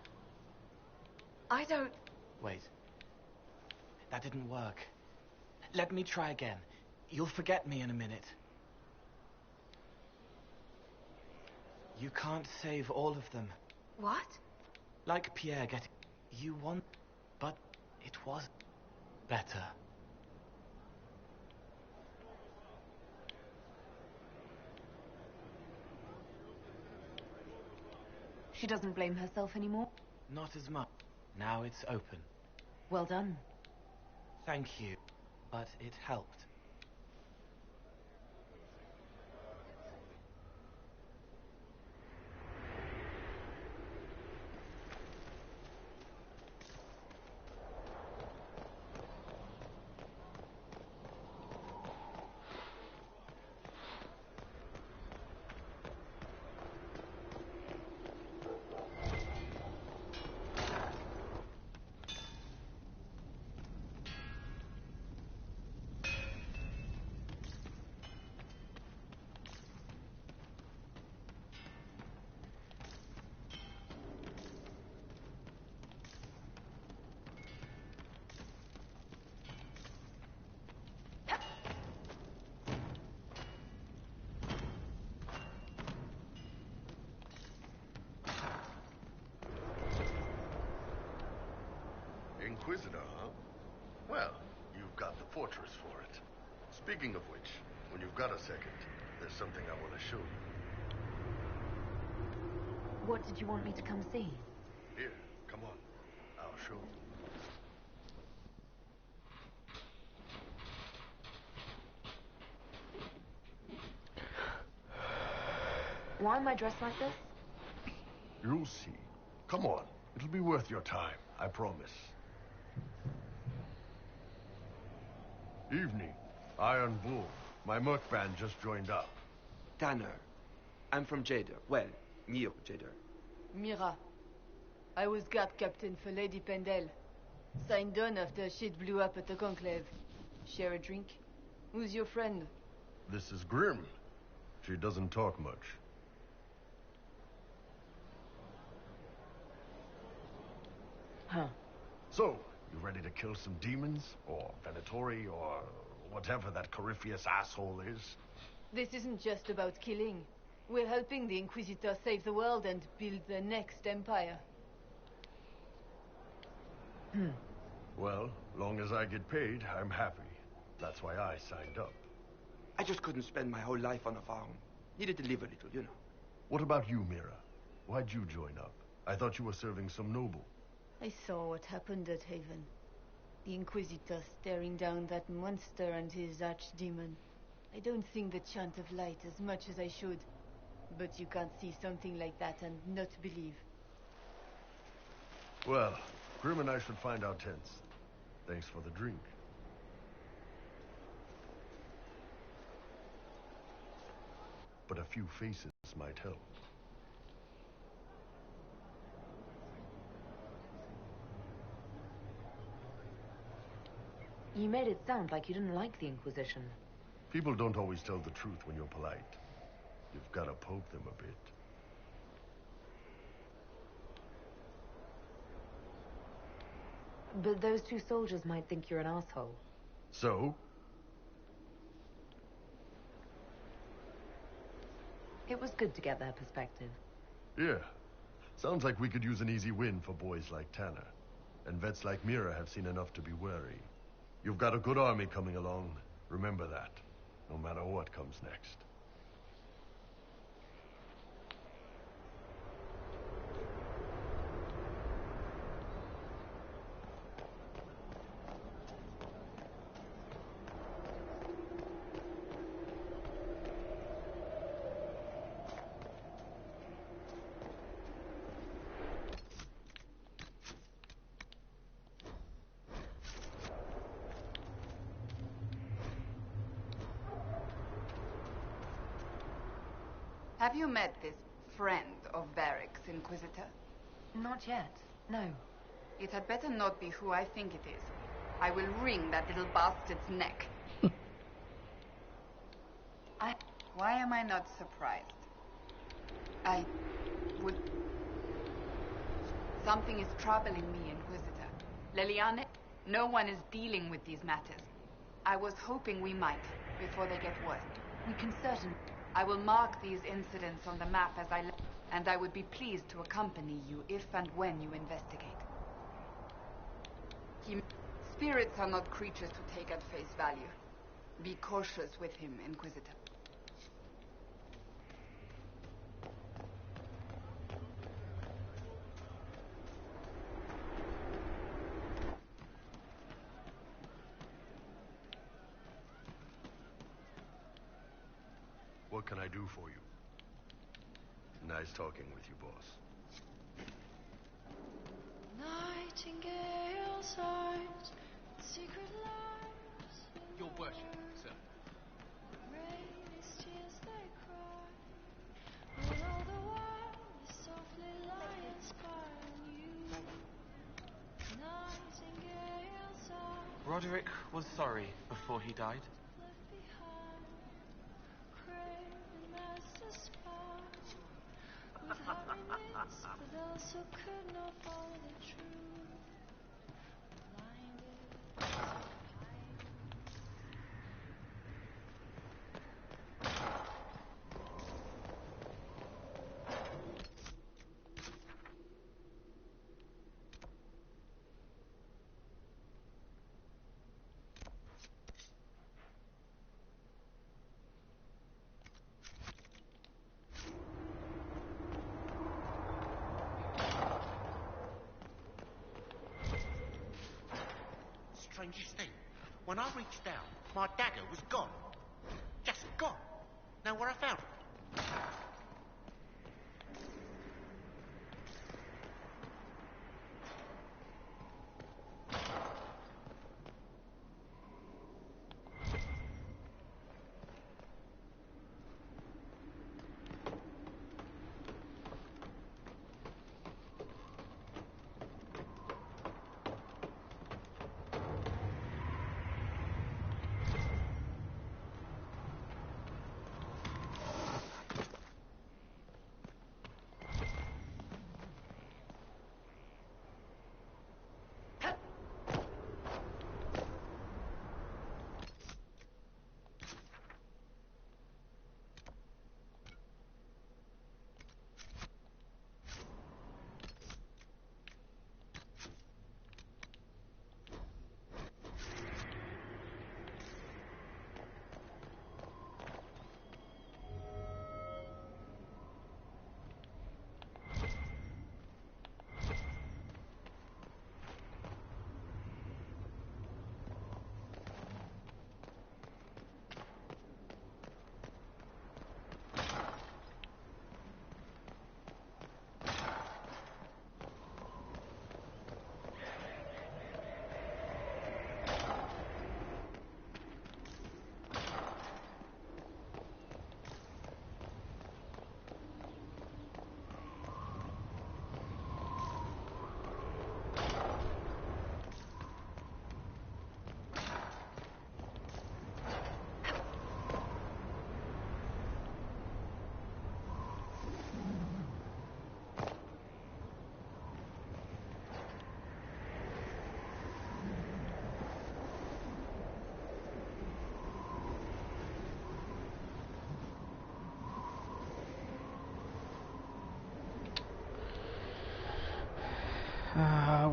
S: I don't...
H: Wait. That didn't work. Let me try again. You'll forget me in a minute. You can't save all of them.
S: What?
H: Like Pierre getting... You want... But it was... better.
B: She doesn't blame herself anymore?
H: Not as much. Now it's open.
B: Well done.
H: Thank you. But it helped.
G: Inquisitor, huh? Well, you've got the fortress for it. Speaking of which, when you've got a second, there's something I want to show you.
B: What did you want me to come see?
G: Here, come on. I'll show you.
B: Why am I dressed like this?
G: You'll see. Come on. It'll be worth your time, I promise. Evening. Iron Bull. My merc band just joined up.
I: Tanner. I'm from Jader. Well, near Jader.
K: Mira. I was guard captain for Lady Pendel. Signed on after shit blew up at the Conclave. Share a drink? Who's your friend?
G: This is Grim. She doesn't talk much.
B: Huh.
G: So, you ready to kill some demons? Or Venatori? Or whatever that Corypheus asshole is?
K: This isn't just about killing. We're helping the Inquisitor save the world and build the next empire.
G: Well, long as I get paid, I'm happy. That's why I signed up.
I: I just couldn't spend my whole life on a farm. Needed to live a little, you know.
G: What about you, Mira? Why'd you join up? I thought you were serving some noble.
K: I saw what happened at Haven. The Inquisitor staring down that monster and his archdemon. I don't think the chant of light as much as I should. But you can't see something like that and not believe.
G: Well, Grim and I should find our tents. Thanks for the drink. But a few faces might help.
B: You made it sound like you didn't like the Inquisition.
G: People don't always tell the truth when you're polite. You've got to poke them a bit.
B: But those two soldiers might think you're an asshole.
G: So?
B: It was good to get their perspective.
G: Yeah. Sounds like we could use an easy win for boys like Tanner. And vets like Mira have seen enough to be wary. You've got a good army coming along. Remember that. No matter what comes next.
Q: Have you met this friend of Varric's, Inquisitor?
B: Not yet, no.
Q: It had better not be who I think it is. I will wring that little bastard's neck. Why am I not surprised? I would Something is troubling me, Inquisitor. Leliane, no one is dealing with these matters. I was hoping we might, before they get worse.
B: We can certainly...
Q: I will mark these incidents on the map as I... and I would be pleased to accompany you if and when you investigate. Spirits are not creatures to take at face value. Be cautious with him, Inquisitor.
G: What can I do for you? Nice talking with you, boss.
A: Nightingale's eyes, secret lives.
D: Your worship, sir.
A: Rain's tears they cry, and all the while we softly lie and spy on you. Nightingale's eyes.
H: Roderick was sorry before he died.
A: Left behind, craving as a spy, with happiness, but also could not follow the truth.
J: Strangest thing, when I reached down, my dagger was gone. Just gone. Know where I found it?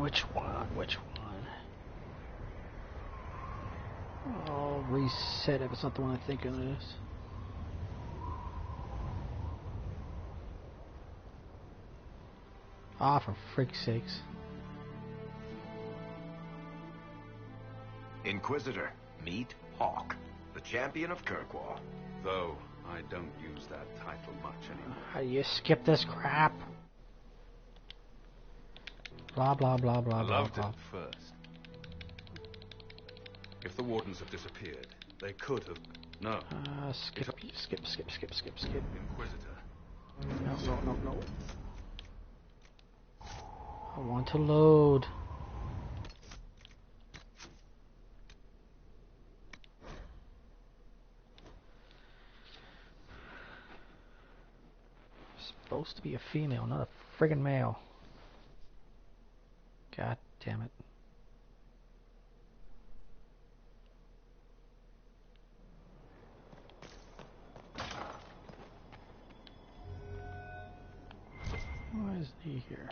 M: Which one? Which one? I'll reset if it's not the one I think it is. Ah, for frick's sakes.
P: Inquisitor, meet Hawk, the champion of Kirkwall. Though I don't use that title much anymore.
M: How do you skip this crap? Blah blah blah blah blah.
P: I loved
M: blah.
P: it first. If the wardens have disappeared, they could have. No.
M: Skip.
P: Inquisitor.
M: No. I want to load. Supposed to be a female, not a friggin' male. God damn it. Why isn't he here?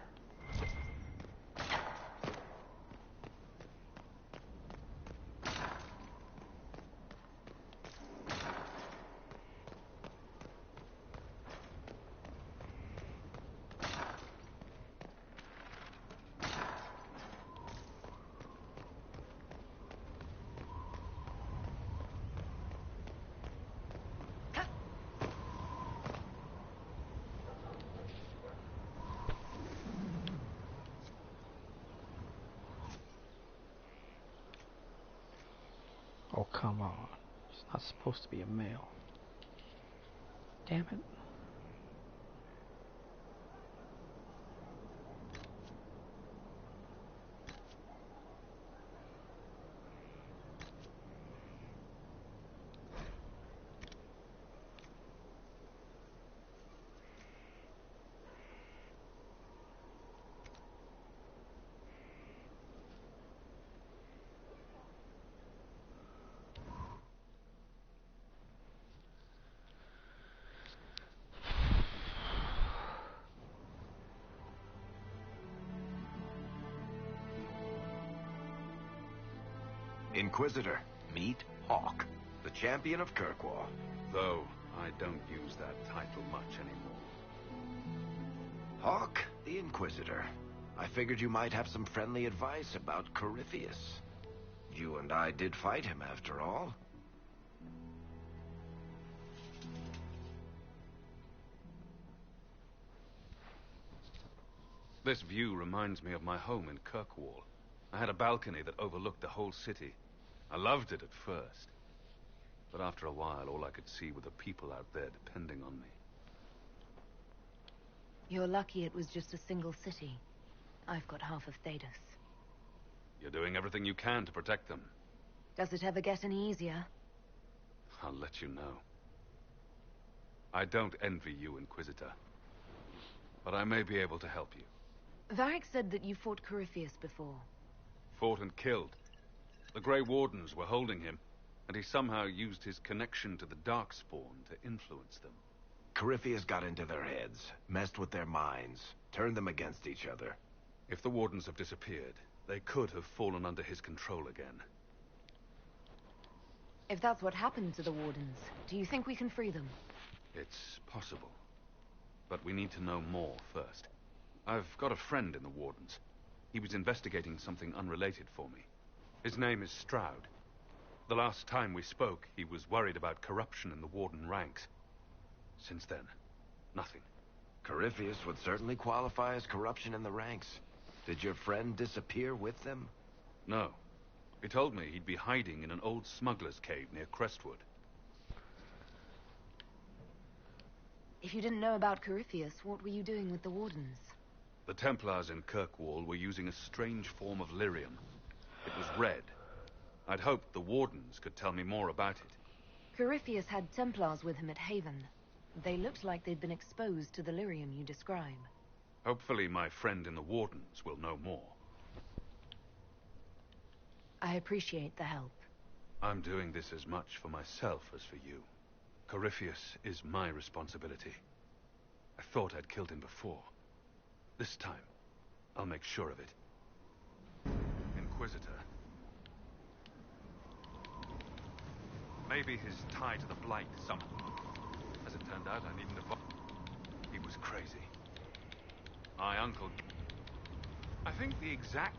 M: Oh, come on. He's not supposed to be a male. Damn it.
P: Inquisitor, meet Hawk, the champion of Kirkwall. Though I don't use that title much anymore. Hawk, the Inquisitor. I figured you might have some friendly advice about Corypheus. You and I did fight him, after all. This view reminds me of my home in Kirkwall. I had a balcony that overlooked the whole city. I loved it at first. But after a while, all I could see were the people out there depending on me.
B: You're lucky it was just a single city. I've got half of Thedas.
P: You're doing everything you can to protect them.
B: Does it ever get any easier?
P: I'll let you know. I don't envy you, Inquisitor. But I may be able to help you.
B: Varric said that you fought Corypheus before.
P: Fought and killed. The Grey Wardens were holding him, and he somehow used his connection to the Darkspawn to influence them. Corypheus got into their heads, messed with their minds, turned them against each other. If the Wardens have disappeared, they could have fallen under his control again.
B: If that's what happened to the Wardens, do you think we can free them?
P: It's possible. But we need to know more first. I've got a friend in the Wardens. He was investigating something unrelated for me. His name is Stroud. The last time we spoke, he was worried about corruption in the Warden ranks. Since then, nothing. Corypheus would certainly qualify as corruption in the ranks. Did your friend disappear with them? No. He told me he'd be hiding in an old smuggler's cave near Crestwood.
B: If you didn't know about Corypheus, what were you doing with the Wardens?
P: The Templars in Kirkwall were using a strange form of lyrium. It was red. I'd hoped the Wardens could tell me more about it.
B: Corypheus had Templars with him at Haven. They looked like they'd been exposed to the lyrium you describe.
P: Hopefully my friend in the Wardens will know more.
B: I appreciate the help.
P: I'm doing this as much for myself as for you. Corypheus is my responsibility. I thought I'd killed him before. This time, I'll make sure of it. Inquisitor. Maybe his tie to the Blight some. As it turned out, I needn't have. He was crazy. My uncle. I think the exact.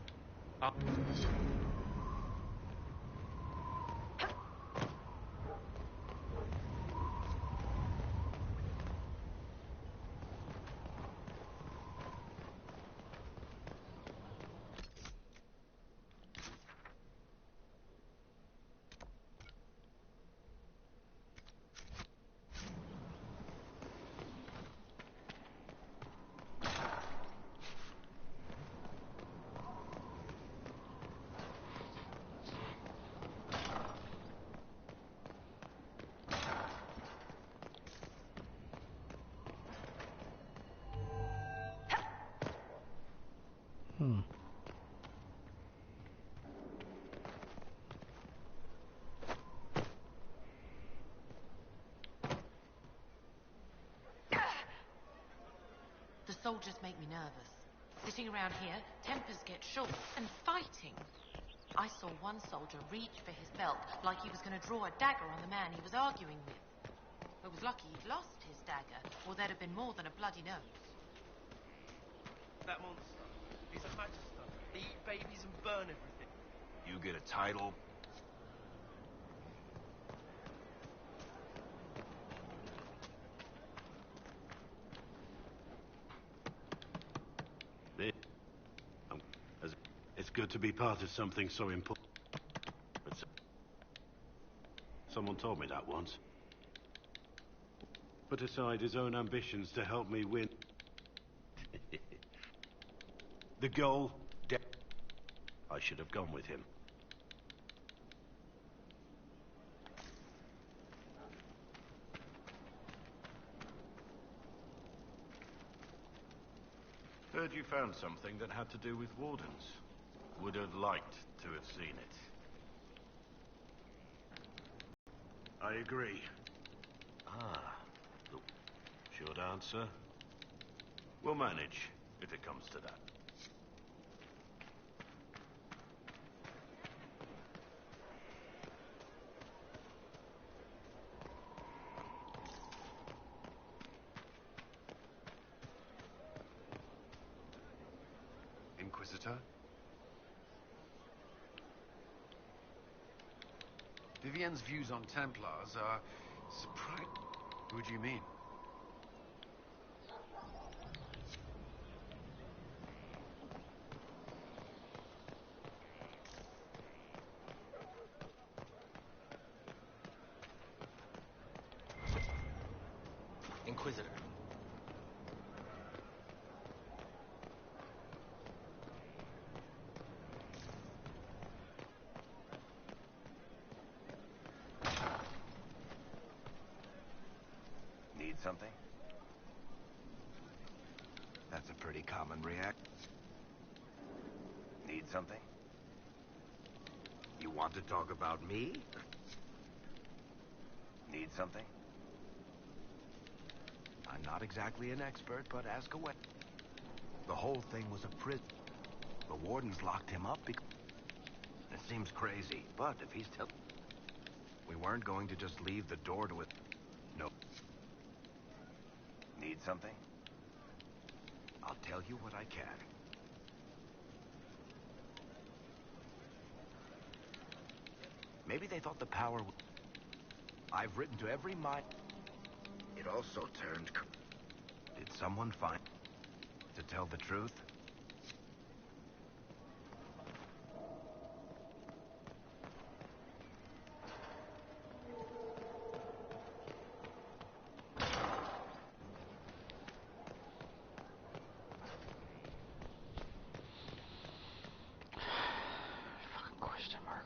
R: Soldiers make me nervous. Sitting around here, tempers get short, and fighting. I saw one soldier reach for his belt like he was going to draw a dagger on the man he was arguing with. It was lucky he'd lost his dagger, or there'd have been more than a bloody nose.
E: That monster, he's a magister. They eat babies and burn everything.
N: You get a title.
V: It's good to be part of something so important. Someone told me that once. Put aside his own ambitions to help me win. The goal, I should have gone with him. Heard you found something that had to do with wardens. Would have liked to have seen it. I agree. The short answer? We'll manage, if it comes to that.
D: Inquisitor? Vivienne's views on Templars are surprising. What do you mean?
E: Inquisitor.
N: Need something? That's a pretty common react. Need something? You want to talk about me? Need something? I'm not exactly an expert, but ask away. The whole thing was a prison. The wardens locked him up because... It seems crazy, but if he's telling... We weren't going to just leave the door to it. No. Need something? I'll tell you what I can. Maybe they thought the power... I've written to every mind... It also turned... Did someone find... To tell the truth?
M: Question mark.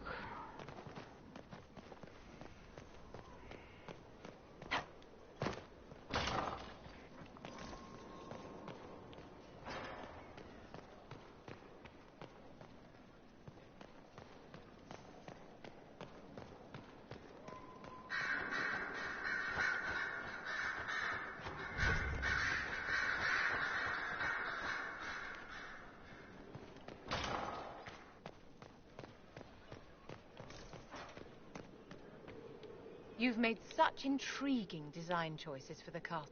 R: You've made such intriguing design choices for the castle.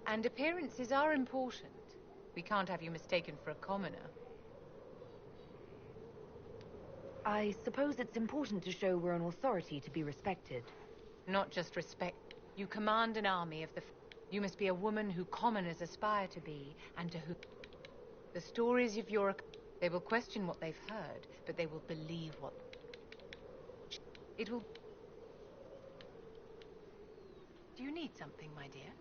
R: And appearances are important. We can't have you mistaken for a commoner.
B: I suppose it's important to show we're an authority to be respected.
R: Not just respect. You command an army of the... You must be a woman who commoners aspire to be, and to who... The stories of your... They will question what they've heard, but they will believe what... It will... Do you need something, my dear?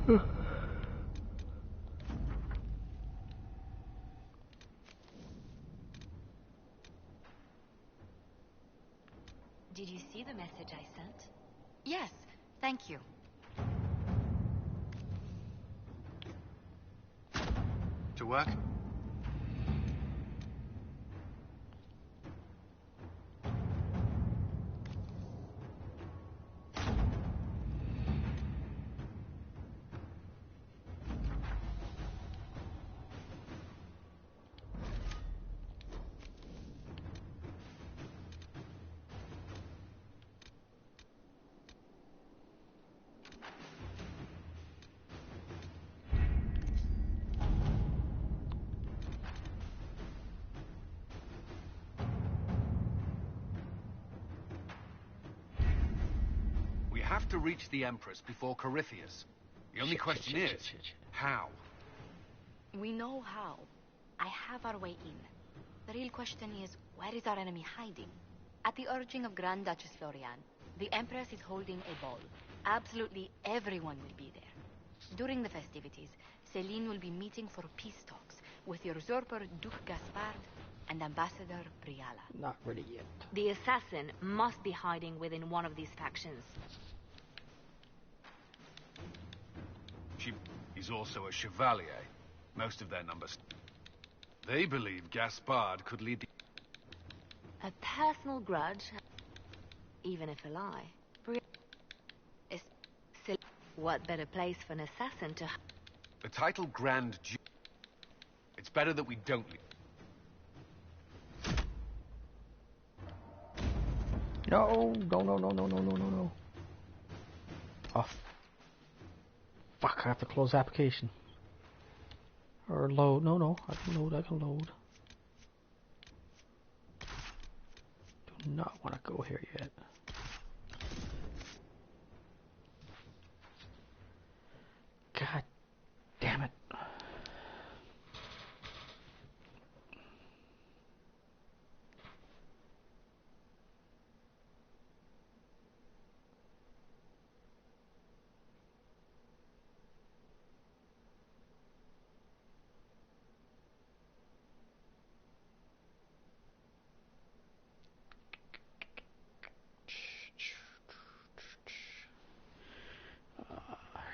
C: Did you see the message I sent? Yes, thank you.
D: To work? We have to reach the Empress before Corypheus. The only question is, how?
C: We know how. I have our way in. The real question is, where is our enemy hiding? At the urging of Grand Duchess Florian, the Empress is holding a ball. Absolutely everyone will be there. During the festivities, Céline will be meeting for peace talks with usurper Duke Gaspard and Ambassador Briala.
M: Not ready yet.
F: The assassin must be hiding within one of these factions.
D: He's also a chevalier. Most of their numbers. They believe Gaspard could lead the...
F: A personal grudge, even if a lie. What better place for an assassin to...
D: The title Grand Duke. It's better that we don't leave.
M: No. Oh. Fuck, I have to close application. Or load. No. I can load. Do not want to go here yet. God damn it.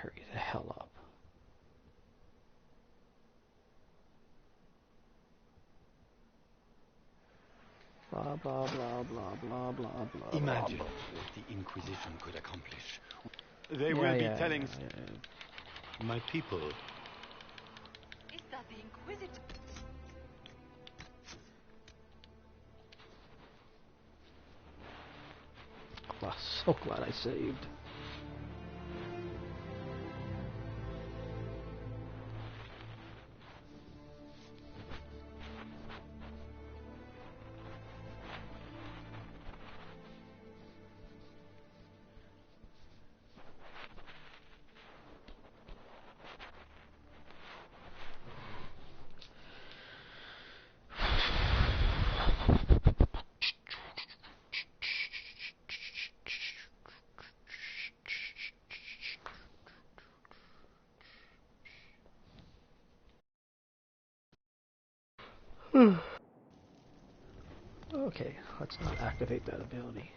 M: Hurry the hell up. Blah, blah, blah, blah, blah, blah, blah.
J: Imagine
M: blah,
J: what the Inquisition could accomplish.
X: They will be telling...
J: My people.
C: Is that the Inquisitor?
M: Oh, so glad I saved. Okay, let's not activate that ability.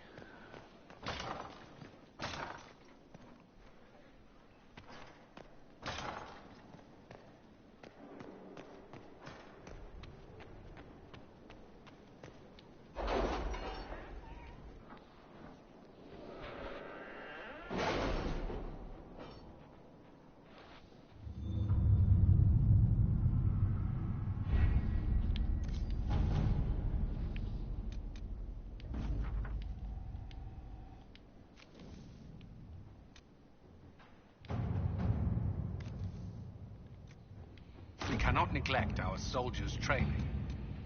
D: We cannot neglect our soldiers' training.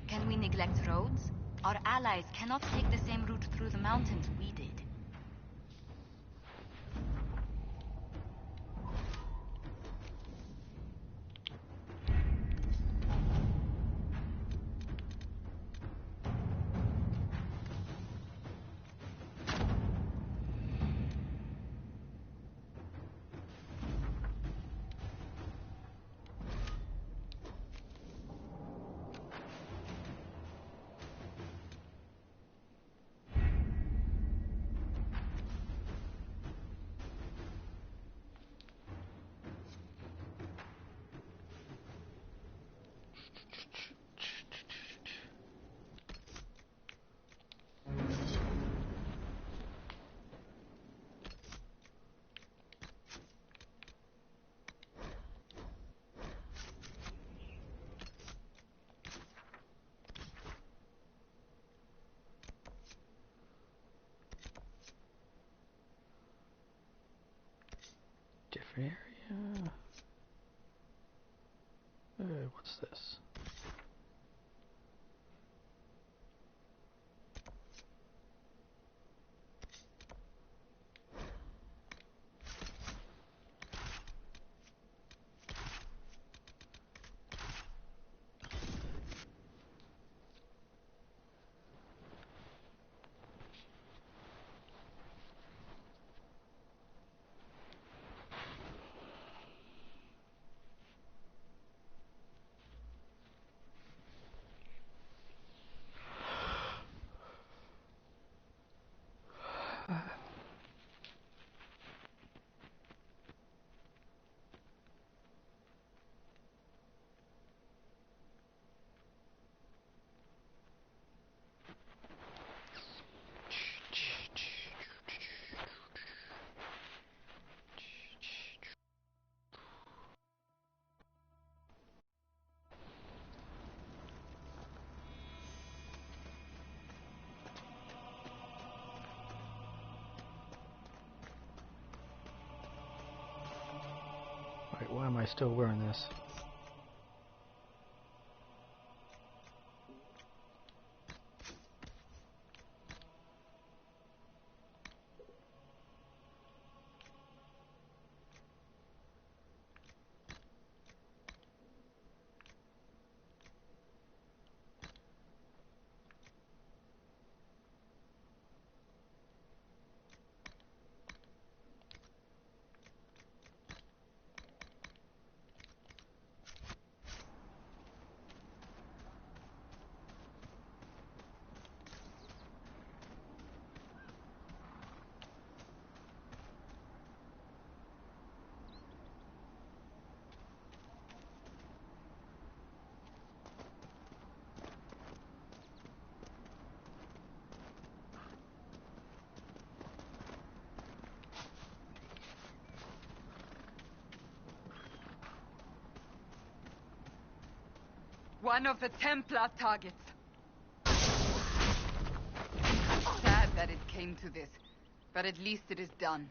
C: Can we neglect roads? Our allies cannot take the same route through the mountains we did.
M: area. What's this? Wait, why am I still wearing this?
Q: One of the Templar targets. Sad that it came to this, but at least it is done.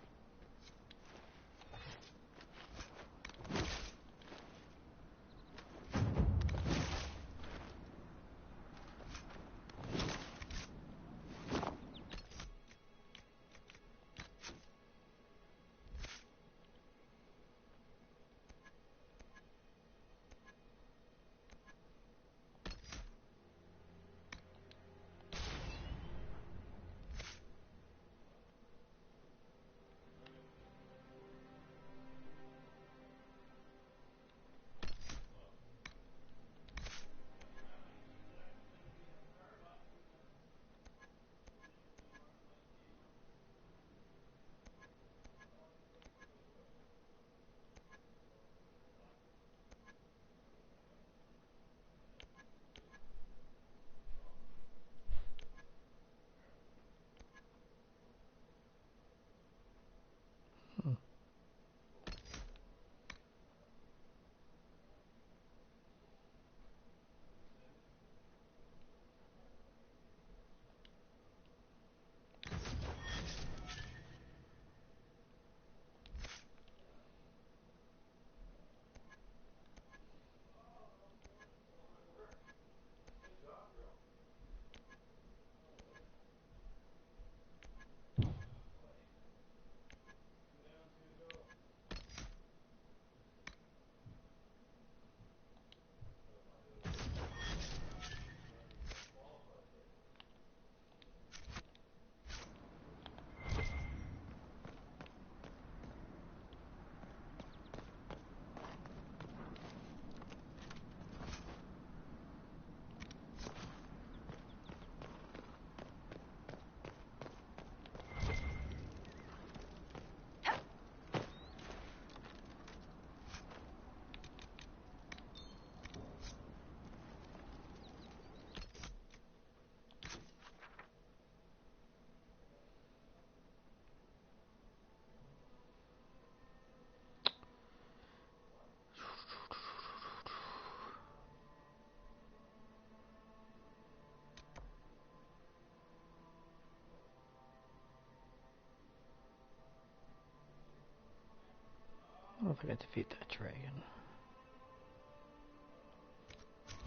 M: don't know if I can defeat that dragon.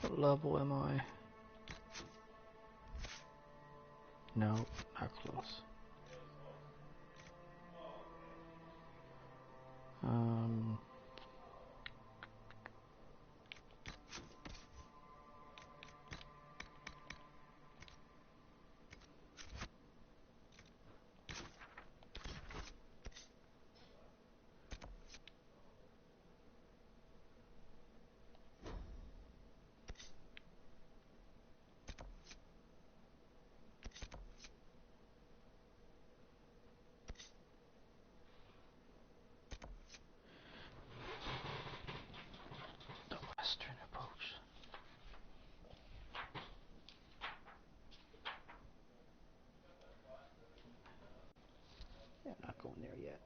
M: What level am I? No, not close. The western approach. Yeah, I'm not going there yet.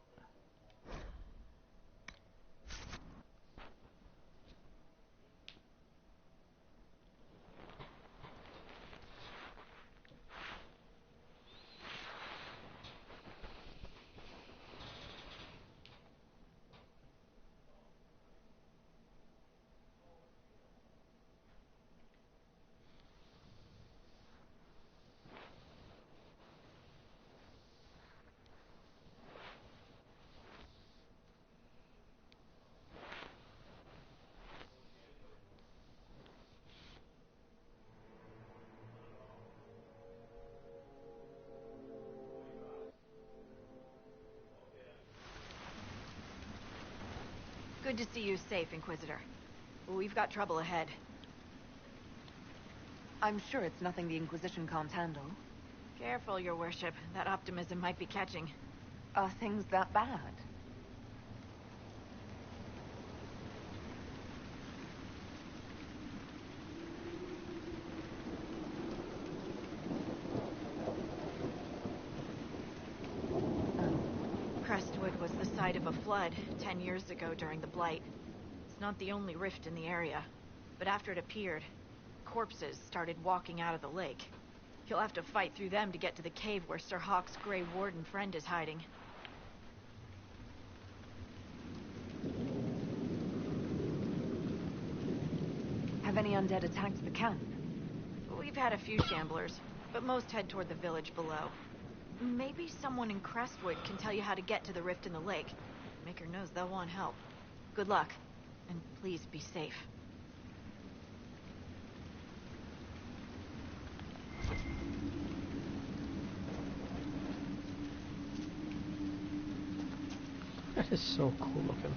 B: Good to see you safe, Inquisitor. We've got trouble ahead. I'm sure it's nothing the Inquisition can't handle.
L: Careful, Your Worship. That optimism might be catching.
B: Are things that bad?
L: Crestwood was the site of a flood 10 years ago during the Blight. It's not the only rift in the area, but after it appeared, corpses started walking out of the lake. You'll have to fight through them to get to the cave where Sir Hawk's Grey Warden friend is hiding.
B: Have any undead attacked the camp?
L: We've had a few shamblers, but most head toward the village below. Maybe someone in Crestwood can tell you how to get to the rift in the lake. Maker knows they'll want help. Good luck, and please be safe.
M: That is so cool looking.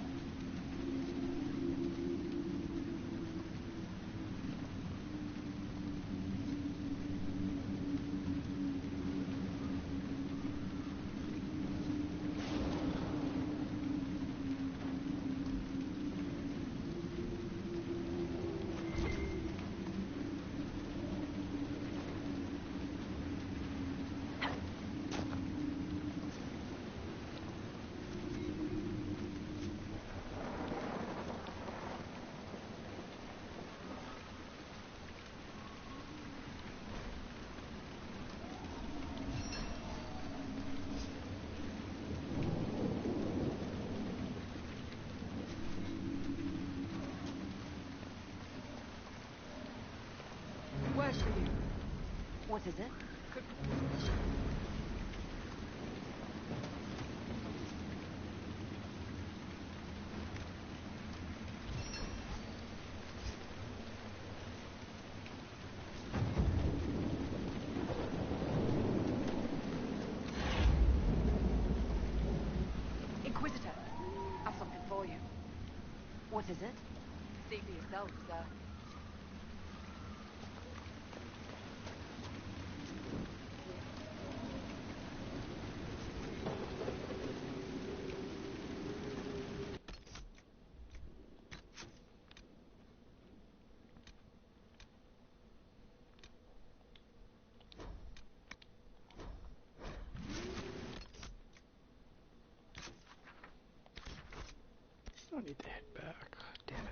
B: What is it? Inquisitor, I've something for you. What is it?
R: See for yourself, sir.
M: I need to head back. Damn it.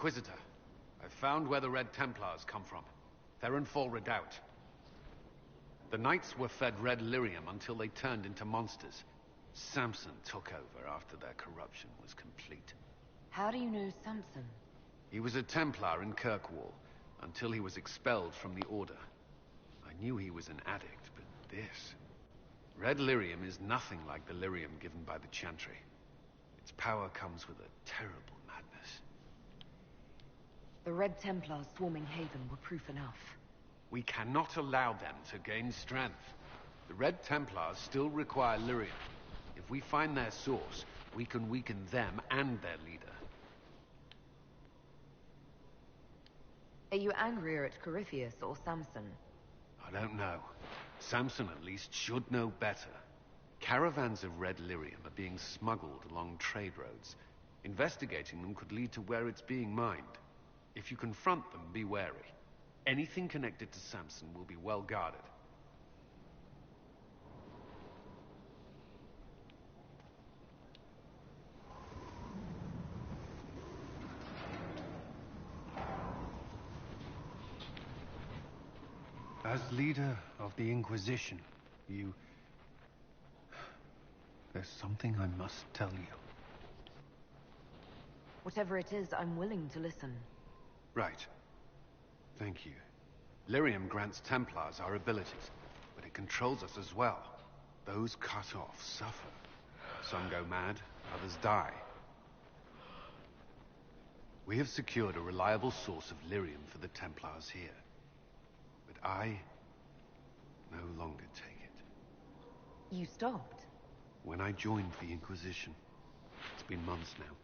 D: Inquisitor, I've found where the Red Templars come from. Therenfall Redoubt. The Knights were fed red lyrium until they turned into monsters. Samson took over after their corruption was complete.
B: How do you know Samson?
D: He was a Templar in Kirkwall, until he was expelled from the Order. I knew he was an addict, but this... Red lyrium is nothing like the lyrium given by the Chantry. Its power comes with a terrible madness.
B: The Red Templars swarming Haven were proof enough.
D: We cannot allow them to gain strength. The Red Templars still require lyrium. If we find their source, we can weaken them and their leader.
B: Are you angrier at Corypheus or Samson?
D: I don't know. Samson at least should know better. Caravans of red lyrium are being smuggled along trade roads. Investigating them could lead to where it's being mined. If you confront them, be wary. Anything connected to Samson will be well guarded. As leader of the Inquisition, there's something I must tell you.
B: Whatever it is, I'm willing to listen.
D: Right. Thank you. Lyrium grants Templars our abilities, but it controls us as well. Those cut off suffer. Some go mad, others die. We have secured a reliable source of lyrium for the Templars here. But I no longer take it.
B: You stopped?
D: When I joined the Inquisition. It's been months now.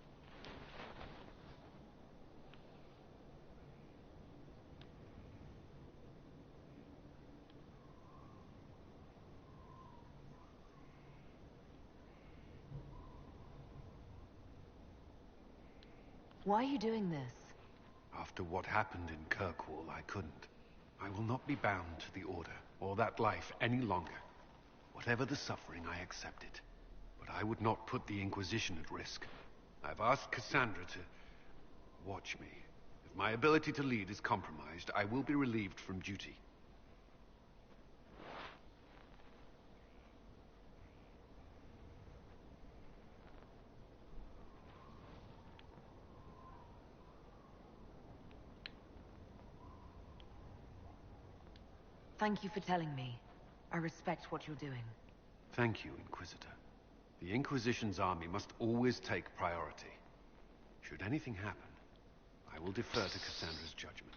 B: Why are you doing this?
D: After what happened in Kirkwall, I couldn't. I will not be bound to the Order, or that life, any longer. Whatever the suffering, I accept it. But I would not put the Inquisition at risk. I've asked Cassandra to watch me. If my ability to lead is compromised, I will be relieved from duty.
B: Thank you for telling me. I respect what you're doing.
D: Thank you, Inquisitor. The Inquisition's army must always take priority. Should anything happen, I will defer to Cassandra's judgment.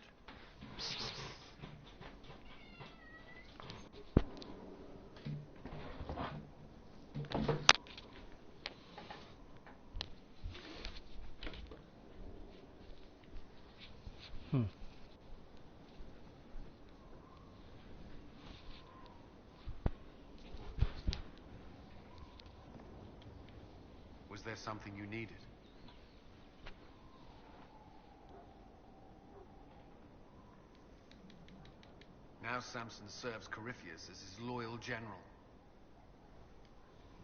D: Was there something you needed? Now Samson serves Corypheus as his loyal general.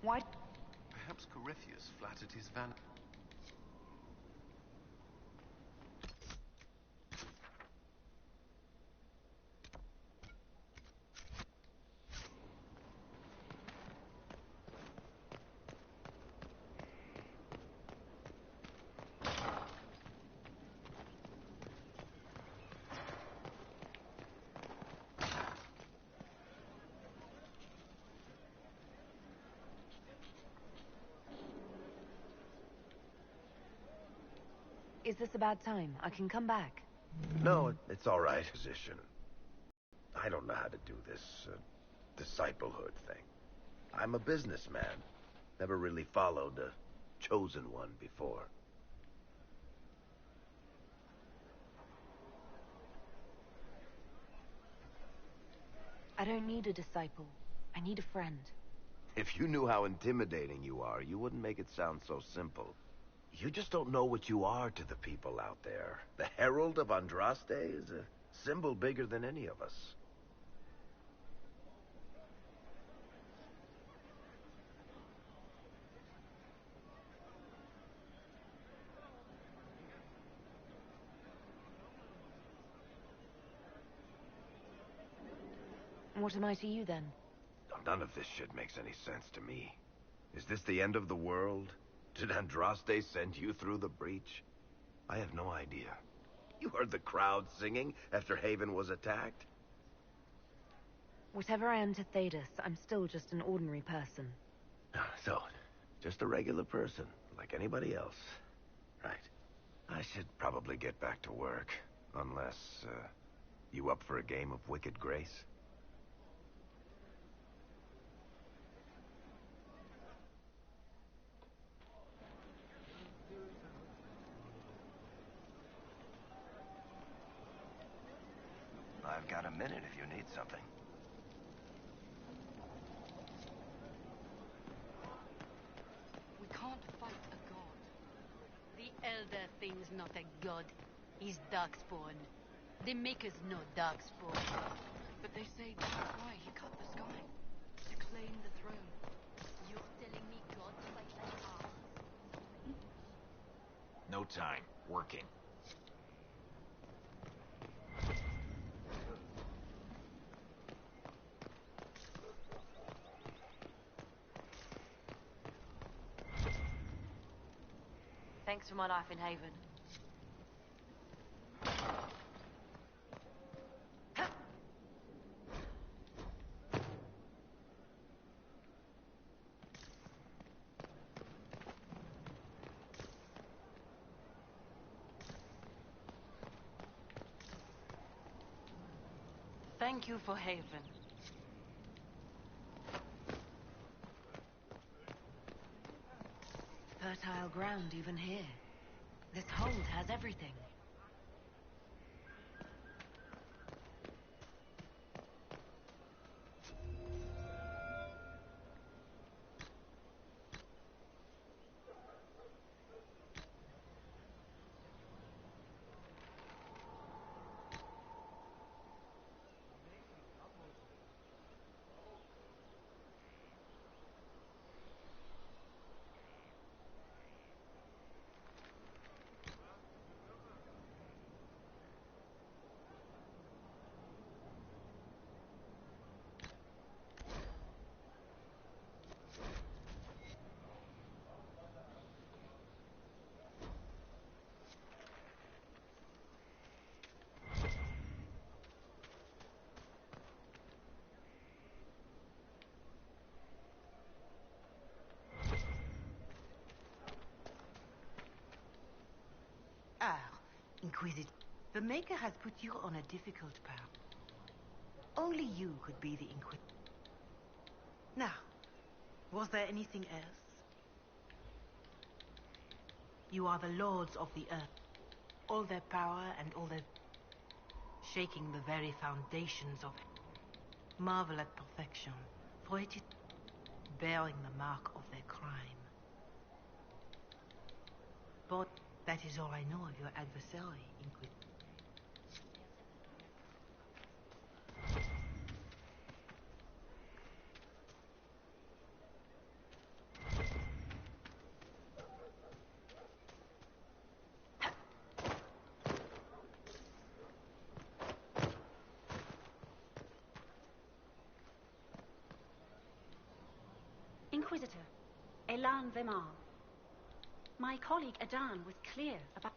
B: Why?
D: Perhaps Corypheus flattered his vanity.
B: Is this a bad time? I can come back.
N: No, it's all right. Position. I don't know how to do this disciplehood thing. I'm a businessman. Never really followed a chosen one before.
B: I don't need a disciple. I need a friend.
N: If you knew how intimidating you are, you wouldn't make it sound so simple. You just don't know what you are to the people out there. The Herald of Andraste is a symbol bigger than any of us.
B: What am I to you, then?
N: None of this shit makes any sense to me. Is this the end of the world? Did Andraste send you through the breach? I have no idea. You heard the crowd singing after Haven was attacked?
B: Whatever I am to Thedas, I'm still just an ordinary person.
N: So, just a regular person, like anybody else. Right. I should probably get back to work. Unless, you up for a game of Wicked Grace? I've got a minute if you need something.
C: We can't fight a god. The Elder Thing's not a god. He's Darkspawn. The Makers know Darkspawn.
R: But they say that's why he cut the sky. To claim the throne.
C: You're telling me gods fight like ours?
O: No time. Working.
F: Thanks for my life in Haven. Thank you for Haven.
B: Fertile ground even here. This hold has everything.
R: Inquisitor, the Maker has put you on a difficult path. Only you could be the Inquisitor. Now, was there anything else? You are the lords of the earth. All their power and all their... shaking the very foundations of it. Marvel at perfection, for it is bearing the mark of their crime. But that is all I know of your adversary, Inquisitor.
T: Inquisitor, Elan Vemar. My colleague Adan was clear about...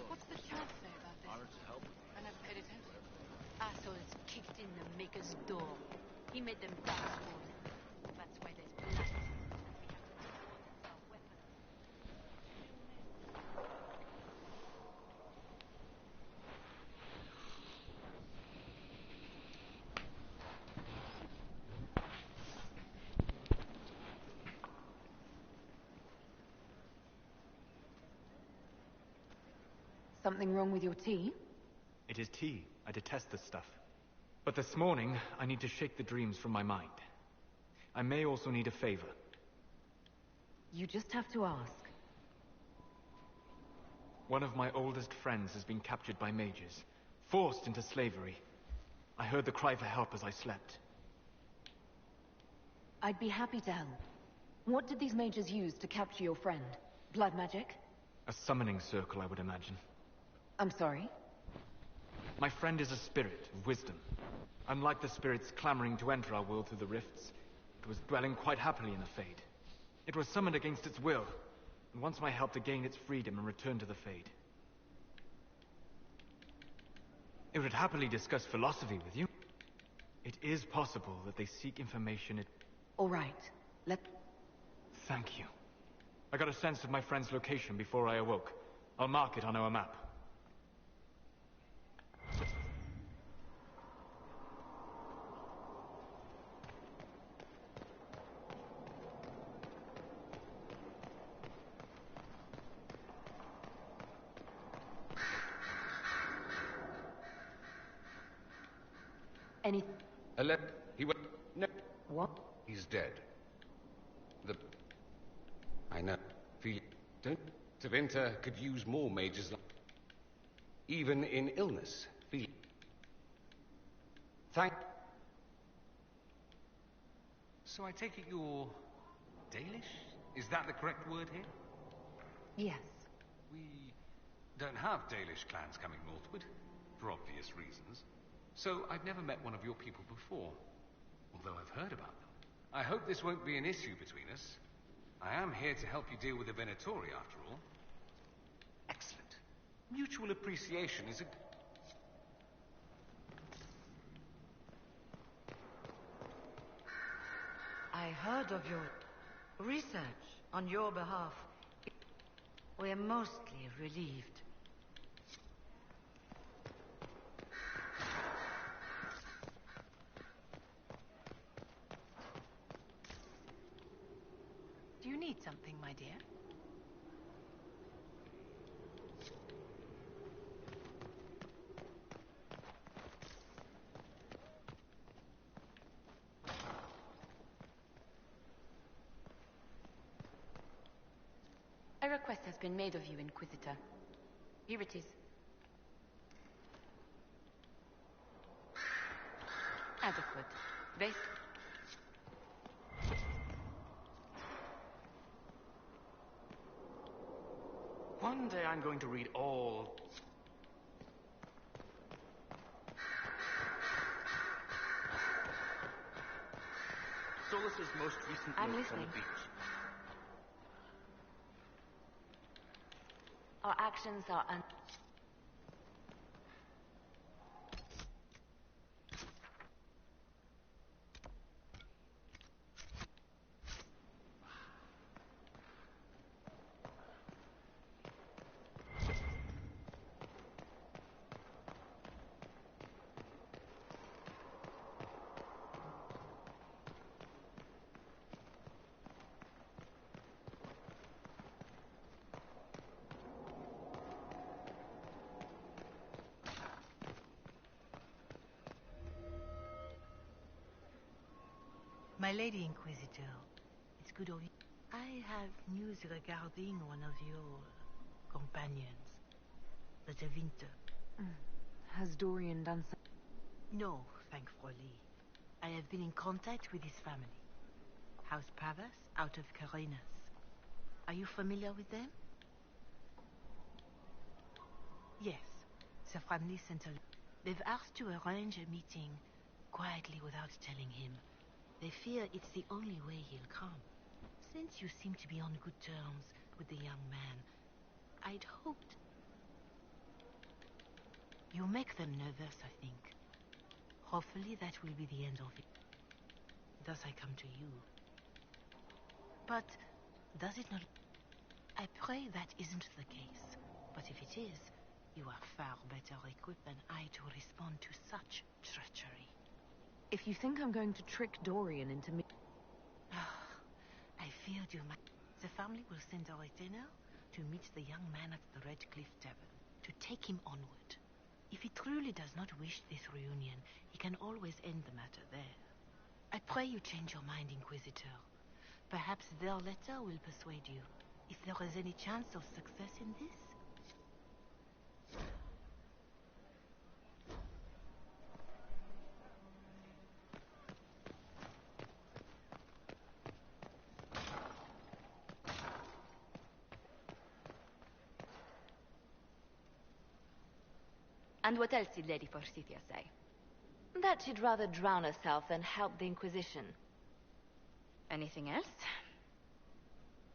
R: What's the chant say about this? Honored to help. I never paid attention.
C: Assholes kicked in the Maker's door. He made them Darkspawn. That's why there's blood.
B: Something wrong with your tea?
I: It is tea. I detest this stuff. But this morning, I need to shake the dreams from my mind. I may also need a favor.
B: You just have to ask.
I: One of my oldest friends has been captured by mages, forced into slavery. I heard the cry for help as I slept.
B: I'd be happy to help. What did these mages use to capture your friend? Blood magic?
I: A summoning circle, I would imagine.
B: I'm sorry?
I: My friend is a spirit of wisdom. Unlike the spirits clamoring to enter our world through the rifts, it was dwelling quite happily in the Fade. It was summoned against its will, and wants my help to gain its freedom and return to the Fade. It would happily discuss philosophy with you. It is possible that they seek information.
B: All right.
I: Thank you. I got a sense of my friend's location before I awoke. I'll mark it on our map.
P: He went. No.
B: What?
P: He's dead. I know. Tevinter could use more mages. Even in illness.
S: So I take it you're Dalish? Is that the correct word here?
B: Yes.
S: We don't have Dalish clans coming northward, for obvious reasons. So I've never met one of your people before, although I've heard about them. I hope this won't be an issue between us. I am here to help you deal with the Venatori, after all. Excellent. Mutual appreciation is a...
U: I heard of your research on your behalf. We're mostly relieved.
R: Do you need something, my dear?
F: A request has been made of you, Inquisitor. Here it is. Adequate. Based...
I: One day I'm going to read all... Solus's most recent
F: I'm
I: notes on the
F: listening.
I: beach.
F: Our actions are
U: My Lady Inquisitor, it's good of you. I have news regarding one of your companions, the Tevinter.
B: Has Dorian done something?
U: No, thankfully. I have been in contact with his family. House Pavas, out of Carenas. Are you familiar with them? Yes. The family sent a... They've asked to arrange a meeting quietly without telling him. They fear it's the only way he'll come. Since you seem to be on good terms with the young man, I'd hoped... You make them nervous, I think. Hopefully that will be the end of it. Thus I come to you. But does it not... I pray that isn't the case. But if it is, you are far better equipped than I to respond to such treachery.
B: If you think I'm going to trick Dorian into me...
U: I feared you might... The family will send a retainer to meet the young man at the Red Cliff Tavern, to take him onward. If he truly does not wish this reunion, he can always end the matter there. I pray you change your mind, Inquisitor. Perhaps their letter will persuade you. If there is any chance of success in this.
C: And what else did Lady Forsythia say?
F: That she'd rather drown herself than help the Inquisition.
C: Anything else?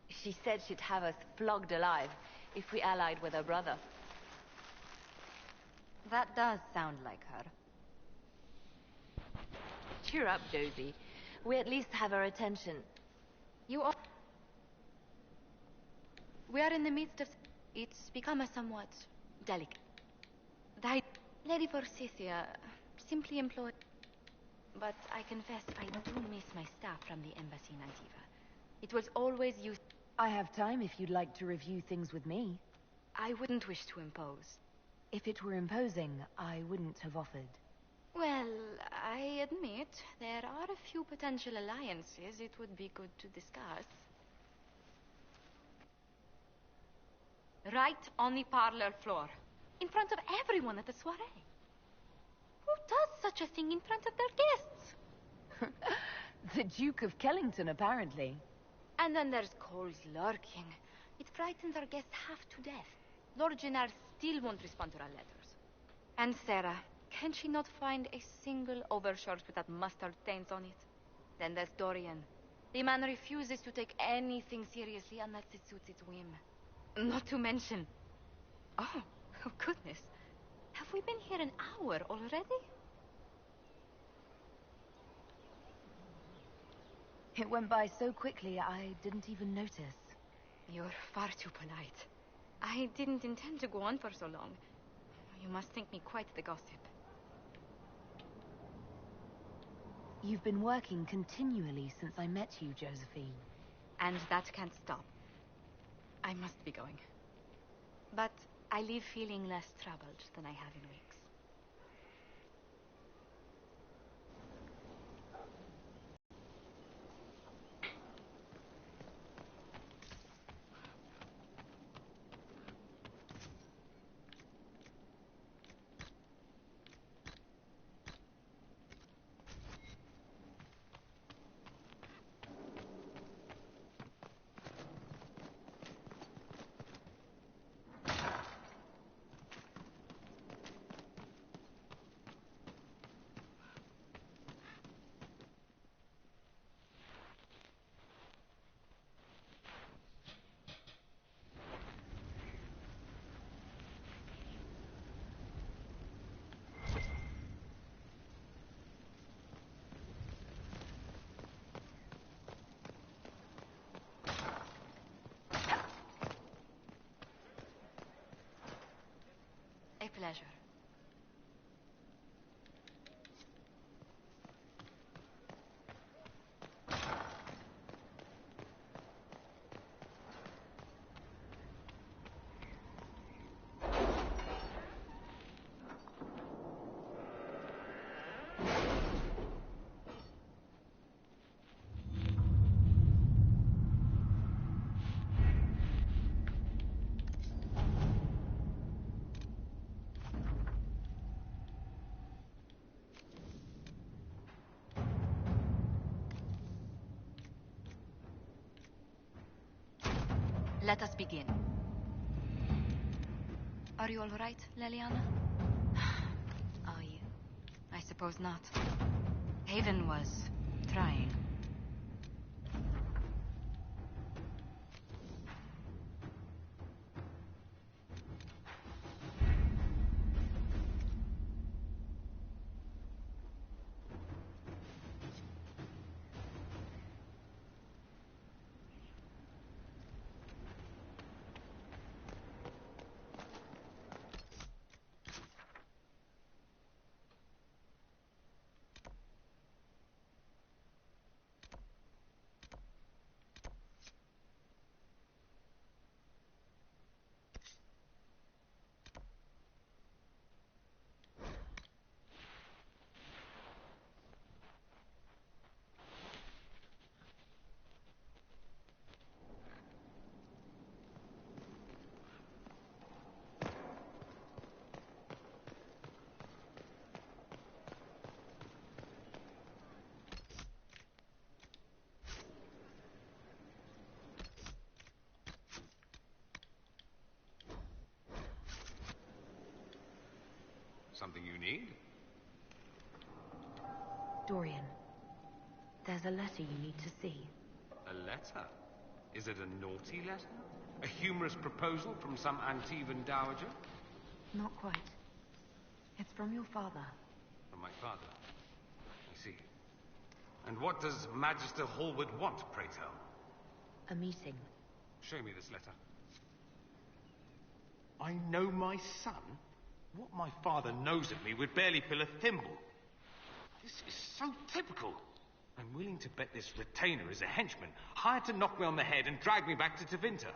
F: She said she'd have us flogged alive if we allied with her brother.
C: That does sound like her.
F: Cheer up, Josie. We at least have her attention.
C: You are... We are in the midst of... It's become a somewhat delicate... Lady Forsythia simply employed... But I confess I do miss my staff from the embassy in Antiva. It was always you...
B: I have time if you'd like to review things with me.
C: I wouldn't wish to impose.
B: If it were imposing, I wouldn't have offered.
C: Well, I admit there are a few potential alliances it would be good to discuss. Right on the parlor floor, in front of everyone at the soiree. Who does such a thing in front of their guests?
B: The Duke of Kellington, apparently.
C: And then there's Cole's lurking. It frightens our guests half to death. Lord Gennard still won't respond to our letters. And Sarah, can she not find a single overshirt with that mustard stains on it? Then there's Dorian. The man refuses to take anything seriously unless it suits its whim. Not to mention... Oh goodness. Have we been here an hour already?
B: It went by so quickly, I didn't even notice.
C: You're far too polite. I didn't intend to go on for so long. You must think me quite the gossip.
B: You've been working continually since I met you, Josephine.
C: And that can't stop. I must be going. But I leave feeling less troubled than I have in weeks. A pleasure. Let us begin. Are you all right, Leliana? Are you? I suppose not. Haven was trying.
S: Something you need?
C: Dorian, there's a letter you need to see.
S: A letter? Is it a naughty letter? A humorous proposal from some Antivan dowager?
C: Not quite. It's from your father.
S: From my father? I see. And what does Magister Hallward want, pray tell?
C: A meeting.
S: Show me this letter. I know my son? What my father knows of me would barely fill a thimble. This is so typical. I'm willing to bet this retainer is a henchman, hired to knock me on the head and drag me back to Tevinter.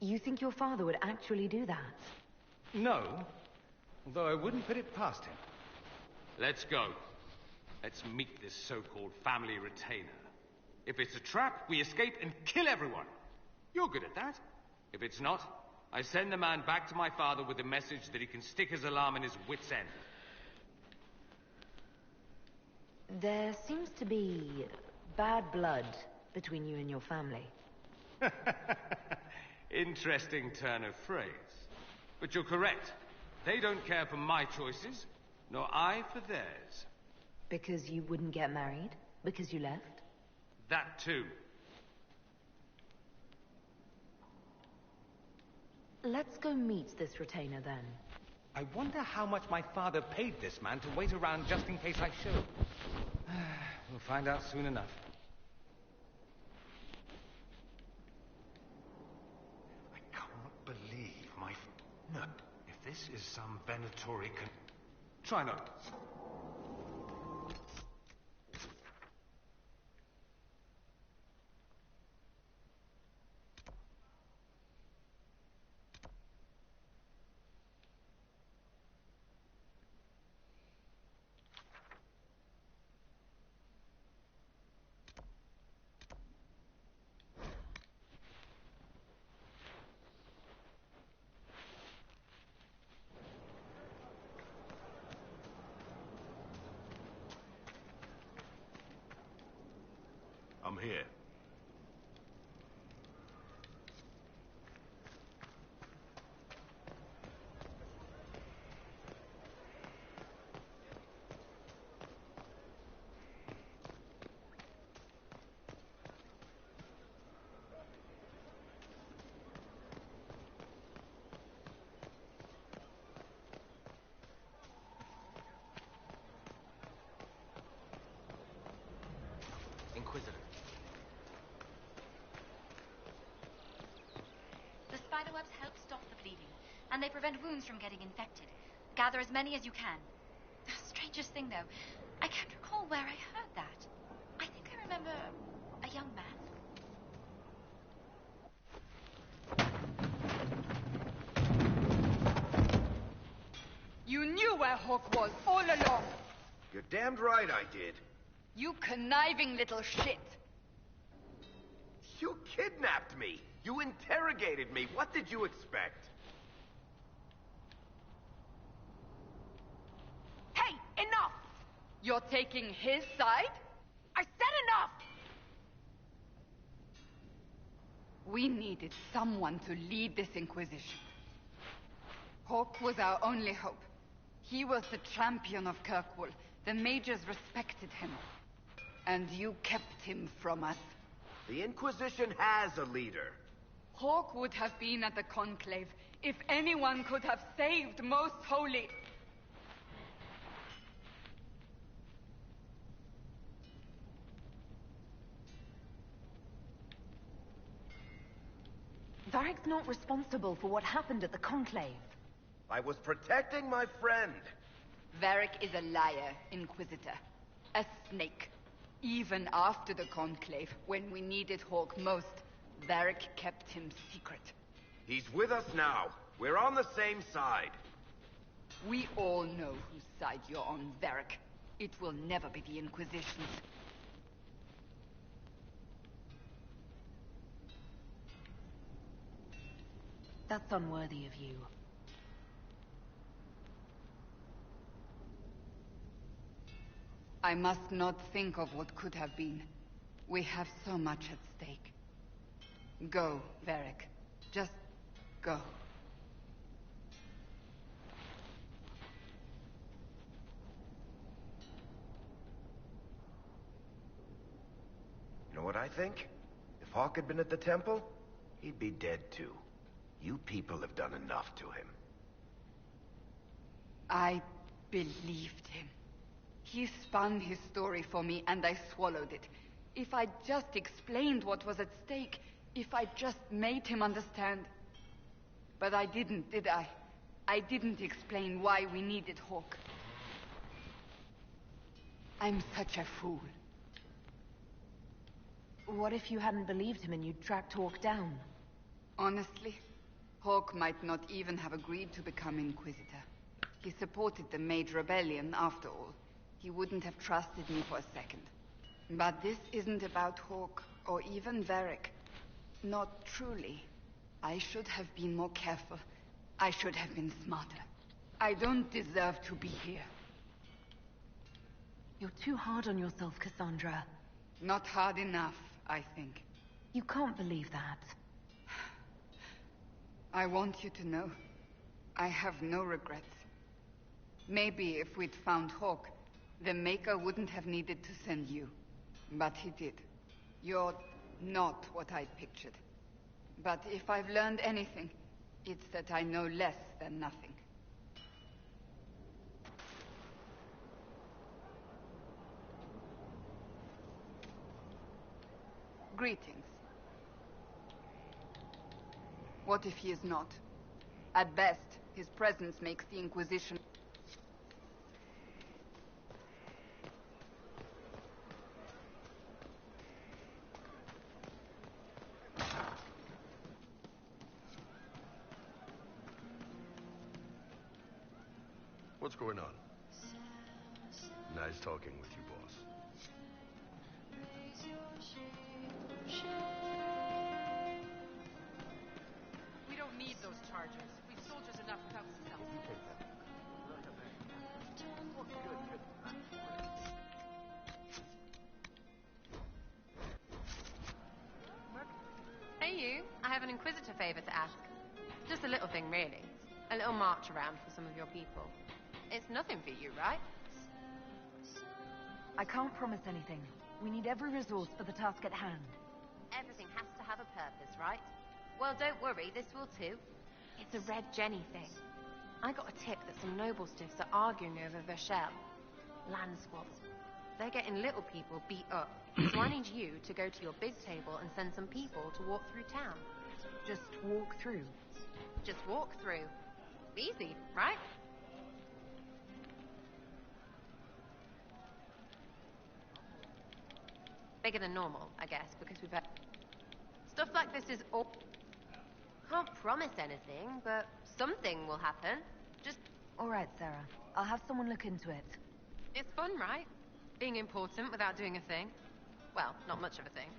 C: You think your father would actually do that?
S: No, although I wouldn't put it past him. Let's go. Let's meet this so-called family retainer. If it's a trap, we escape and kill everyone. You're good at that. If it's not, I send the man back to my father with the message that he can stick his alarm in his wit's end.
C: There seems to be bad blood between you and your family.
S: Interesting turn of phrase. But you're correct. They don't care for my choices, nor I for theirs.
C: Because you wouldn't get married? Because you left?
S: That too.
C: Let's go meet this retainer then.
S: I wonder how much my father paid this man to wait around just in case I showed. We'll find out soon enough.
N: I can't believe my... No, if this is some Venatori
S: Try not.
V: I'm here.
E: Inquisitor.
G: The spiderwebs help stop the bleeding, and they prevent wounds from getting infected. Gather as many as you can. Strangest thing, though, I can't recall where I heard that. I think I remember a young man.
Q: You knew where Hawk was all along.
N: You're damned right I did.
Q: You conniving little shit.
N: You kidnapped me. You interrogated me. What did you expect?
Q: Hey, enough! You're taking his side? I said enough! We needed someone to lead this Inquisition. Hawk was our only hope. He was the champion of Kirkwall. The mages respected him. And you kept him from us.
N: The Inquisition has a leader.
Q: Hawk would have been at the Conclave if anyone could have saved Most Holy.
B: Varric's not responsible for what happened at the Conclave.
N: I was protecting my friend.
Q: Varric is a liar, Inquisitor. A snake. Even after the Conclave, when we needed Hawk most, Varric kept him secret.
N: He's with us now. We're on the same side.
Q: We all know whose side you're on, Varric. It will never be the Inquisition's.
B: That's unworthy of you.
Q: I must not think of what could have been. We have so much at stake. Go, Varric. Just go.
N: what I think? If Hawk had been at the temple, he'd be dead too. You people have done enough to him.
Q: I believed him. He spun his story for me, and I swallowed it. If I just explained what was at stake, if I just made him understand. But I didn't, did I? I didn't explain why we needed Hawk. I'm such a fool.
B: What if you hadn't believed him and you'd tracked Hawk down?
Q: Honestly, Hawk might not even have agreed to become Inquisitor. He supported the Mage Rebellion, after all. He wouldn't have trusted me for a second. But this isn't about Hawk, or even Varric. Not truly. I should have been more careful. I should have been smarter. I don't deserve to be here.
B: You're too hard on yourself, Cassandra.
Q: Not hard enough, I think.
B: You can't believe that.
Q: I want you to know, I have no regrets. Maybe if we'd found Hawk, the Maker wouldn't have needed to send you. But he did. You're not what I'd pictured. But if I've learned anything, it's that I know less than nothing. Greetings. What if he is not? At best, his presence makes the Inquisition...
A: What's going on? Nice talking with you, boss.
R: We don't need those charges. We've soldiers enough without stealth.
A: You take that.
H: Hey you, I have an Inquisitor favor to ask. Just a little thing, really. A little march around for some of your people. It's nothing for you, right?
B: I can't promise anything. We need every resource for the task at hand.
H: Everything has to have a purpose, right? Well, don't worry, this will too. It's a Red Jenny thing. I got a tip that some noble stiffs are arguing over Vershel. Land squads. They're getting little people beat up. So I need you to go to your big table and send some people to walk through town.
B: Just walk through?
H: Just walk through. Easy, right? Bigger than normal, I guess, because we've had... Stuff like this is all... Can't promise anything, but something will happen. Just...
B: All right, Sarah. I'll have someone look into it.
H: It's fun, right? Being important without doing a thing. Well, not much of a thing.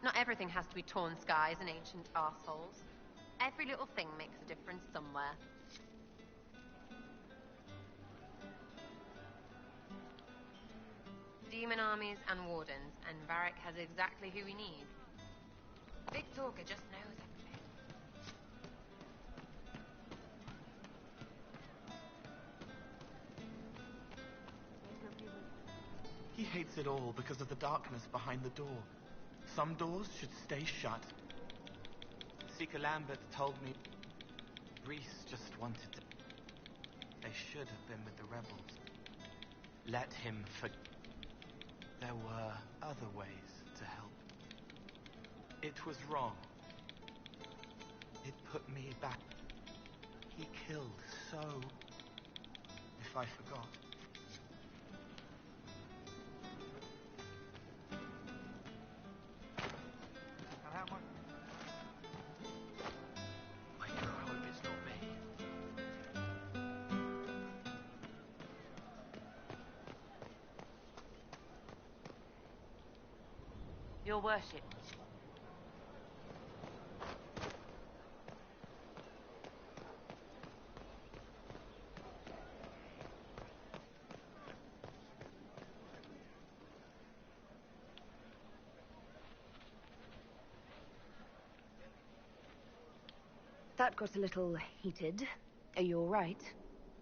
H: Not everything has to be torn skies and ancient arseholes. Every little thing makes a difference somewhere. Demon armies and wardens, and Varric has exactly who we need. Big talker just knows everything.
E: He hates it all because of the darkness behind the door. Some doors should stay shut. Seeker Lambert told me Reese just wanted to... They should have been with the rebels. Let him forget. There were other ways to help. It was wrong. It put me back. He killed so... If I forgot.
U: Your worship.
B: That got a little heated. Are you all right?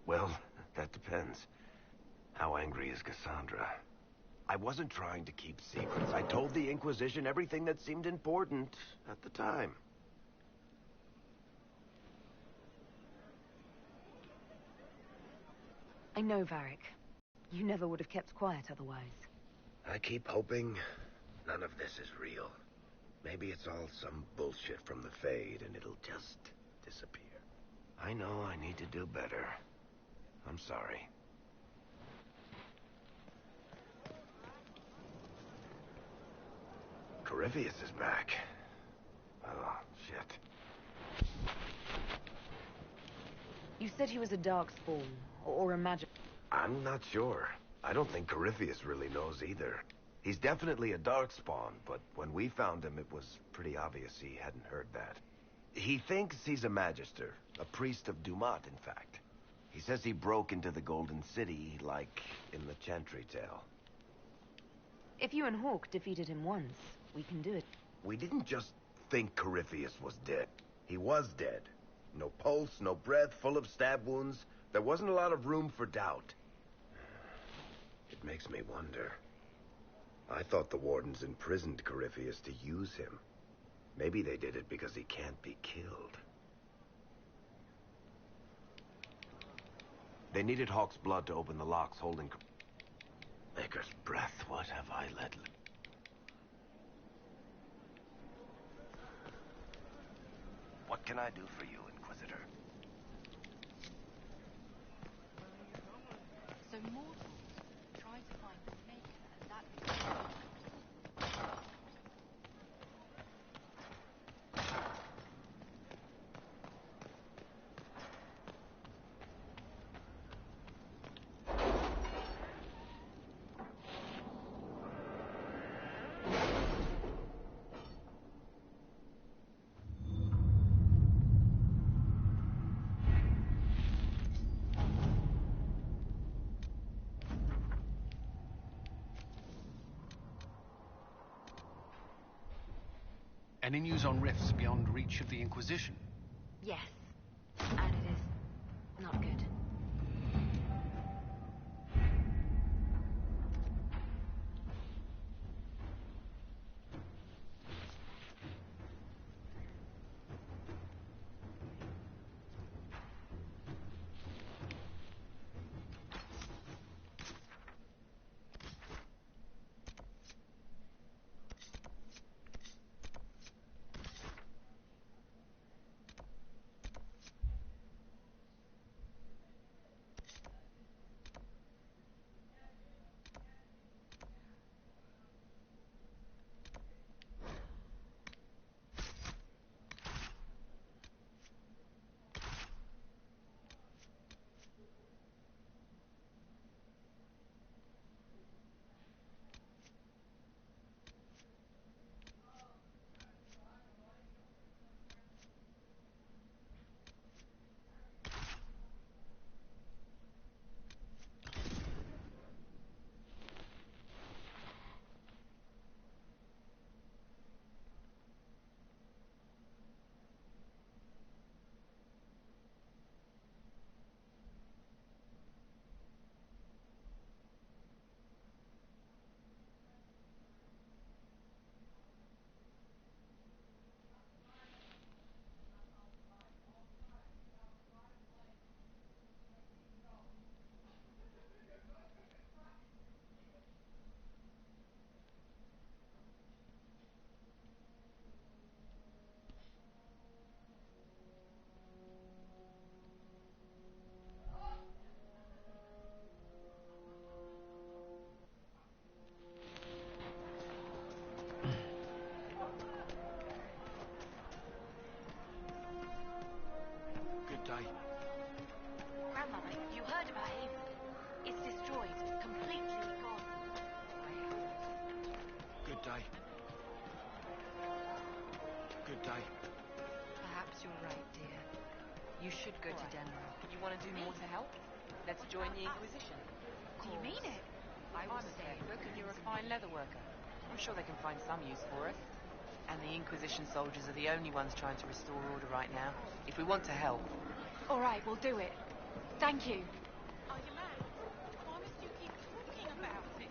N: Well, that depends. How angry is Cassandra? I wasn't trying to keep secrets. I told the Inquisition everything that seemed important at the time.
B: I know, Varric. You never would have kept quiet otherwise.
N: I keep hoping none of this is real. Maybe it's all some bullshit from the Fade and it'll just disappear. I know I need to do better. I'm sorry. Corypheus is back. Oh, shit.
B: You said he was a darkspawn, or a magic...
N: I'm not sure. I don't think Corypheus really knows either. He's definitely a darkspawn, but when we found him, it was pretty obvious he hadn't heard that. He thinks he's a magister, a priest of Dumat, in fact. He says he broke into the Golden City, like in the Chantry tale.
B: If you and Hawk defeated him once, we can do it.
N: We didn't just think Corypheus was dead. He was dead. No pulse, no breath, full of stab wounds. There wasn't a lot of room for doubt. It makes me wonder. I thought the Wardens imprisoned Corypheus to use him. Maybe they did it because he can't be killed. They needed Hawk's blood to open the locks holding... Maker's breath, what have I let... What can I do for you, Inquisitor?
C: So mortals try to find the Maker, and that is...
D: Any news on rifts beyond reach of the Inquisition?
C: Yes. And it is not good. Grandmother, you heard about Haven. It's destroyed, completely gone.
D: Good day. Good day.
R: Perhaps you're right, dear. You should go to Denver. You want to do more to help? Let's join the Inquisition.
C: Do you mean it?
R: I was saying, reckon you're a fine leather worker. I'm sure they can find some use for us. And the Inquisition soldiers are the only ones trying to restore order right now. If we want to help...
L: All right, we'll do it. Thank you.
U: Are you mad? Why must you keep talking about it?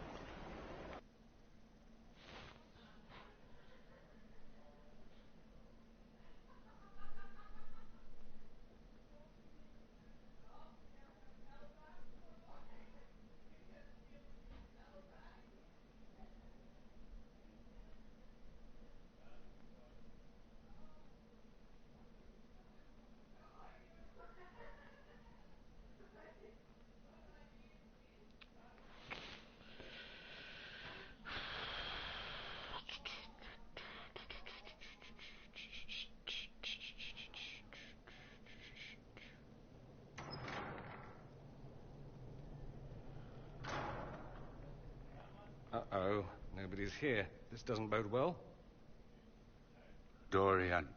S: here. This doesn't bode well.
N: Dorian.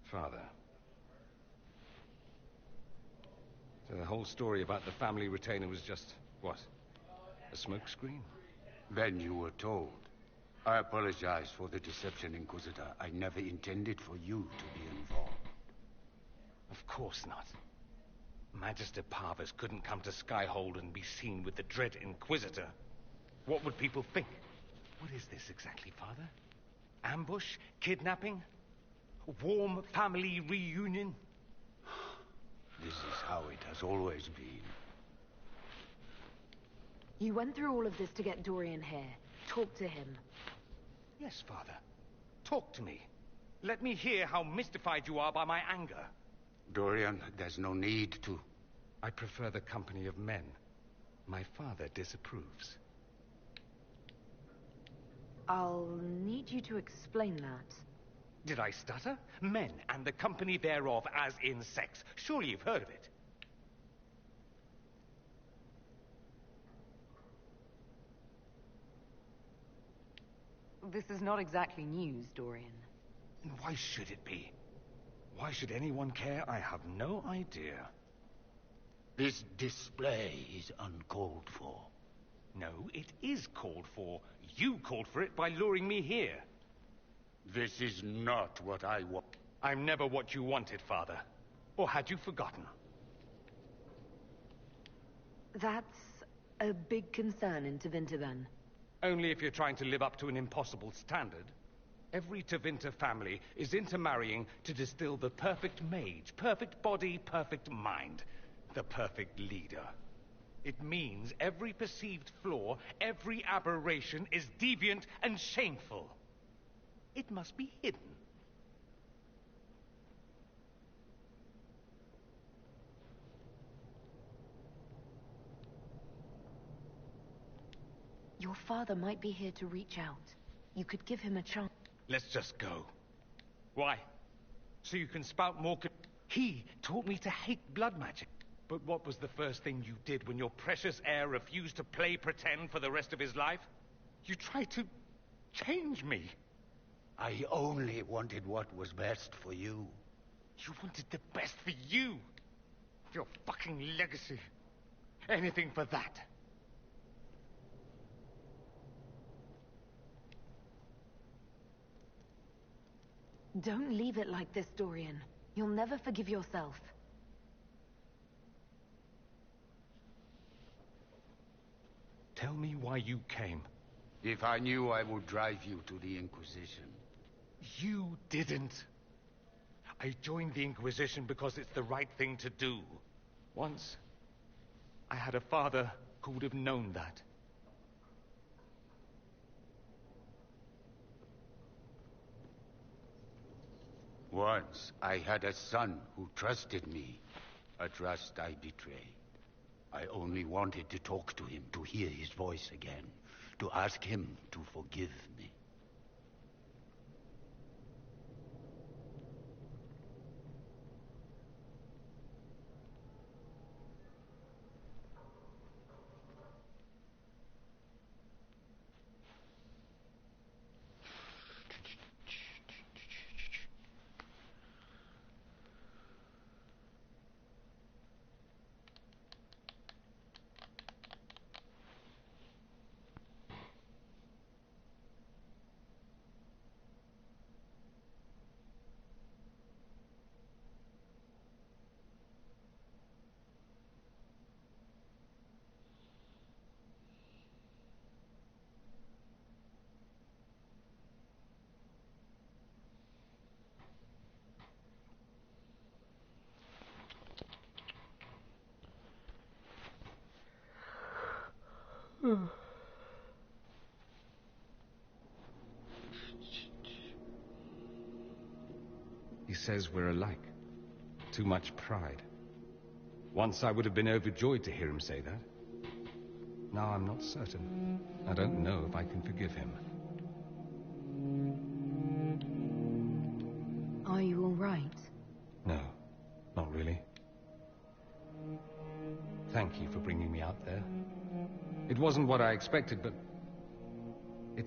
S: Father. So the whole story about the family retainer was just, what? A smokescreen?
N: Then you were told. I apologize for the deception, Inquisitor. I never intended for you to be involved.
S: Of course not. Magister Parvus couldn't come to Skyhold and be seen with the dread Inquisitor. What would people think? What is this exactly, Father? Ambush? Kidnapping? A warm family reunion?
N: This is how it has always been.
B: You went through all of this to get Dorian here. Talk to him.
S: Yes, Father. Talk to me. Let me hear how mystified you are by my anger.
N: Dorian, there's no need to.
S: I prefer the company of men. My father disapproves.
B: I'll need you to explain that.
S: Did I stutter? Men and the company thereof as in sex. Surely you've heard of it.
B: This is not exactly news, Dorian.
S: Why should it be? Why should anyone care? I have no idea.
N: This display is uncalled for.
S: No, it is called for. You called for it by luring me here.
N: This is not what I want.
S: I'm never what you wanted, Father. Or had you forgotten?
B: That's a big concern in Tevinter, then.
S: Only if you're trying to live up to an impossible standard. Every Tevinter family is intermarrying to distill the perfect mage, perfect body, perfect mind, the perfect leader. It means every perceived flaw, every aberration is deviant and shameful. It must be hidden.
B: Your father might be here to reach out. You could give him a chance.
S: Let's just go. Why? So you can spout more... He taught me to hate blood magic. But what was the first thing you did when your precious heir refused to play pretend for the rest of his life? You tried to change me.
N: I only wanted what was best for you.
S: You wanted the best for you. Your fucking legacy. Anything for that.
B: Don't leave it like this, Dorian. You'll never forgive yourself.
S: Tell me why you came.
N: If I knew, I would drive you to the Inquisition.
S: You didn't. I joined the Inquisition because it's the right thing to do. Once, I had a father who would have known that.
N: Once, I had a son who trusted me. A trust I betrayed. I only wanted to talk to him, to hear his voice again, to ask him to forgive me.
S: He says we're alike. Too much pride. Once I would have been overjoyed to hear him say that. Now I'm not certain. I don't know if I can forgive him.
B: Are you all right?
S: No, not really. Thank you for bringing me out there. It wasn't what I expected, but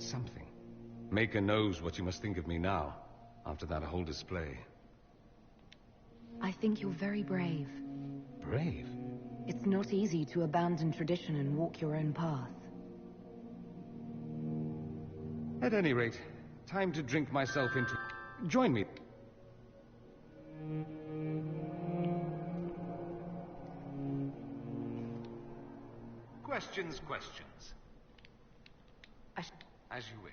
J: something. Maker knows what you must think of me now, after that whole display.
B: I think you're very brave.
J: Brave?
B: It's not easy to abandon tradition and walk your own path.
J: At any rate, time to drink myself into... Join me.
S: Questions. As you wish.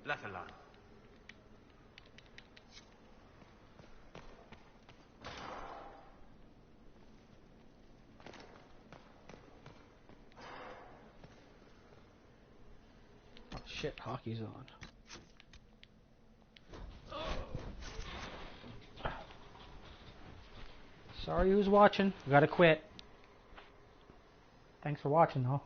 S: Left alone.
M: Oh shit, hockey's on. Sorry who's watching. Gotta quit. Thanks for watching though.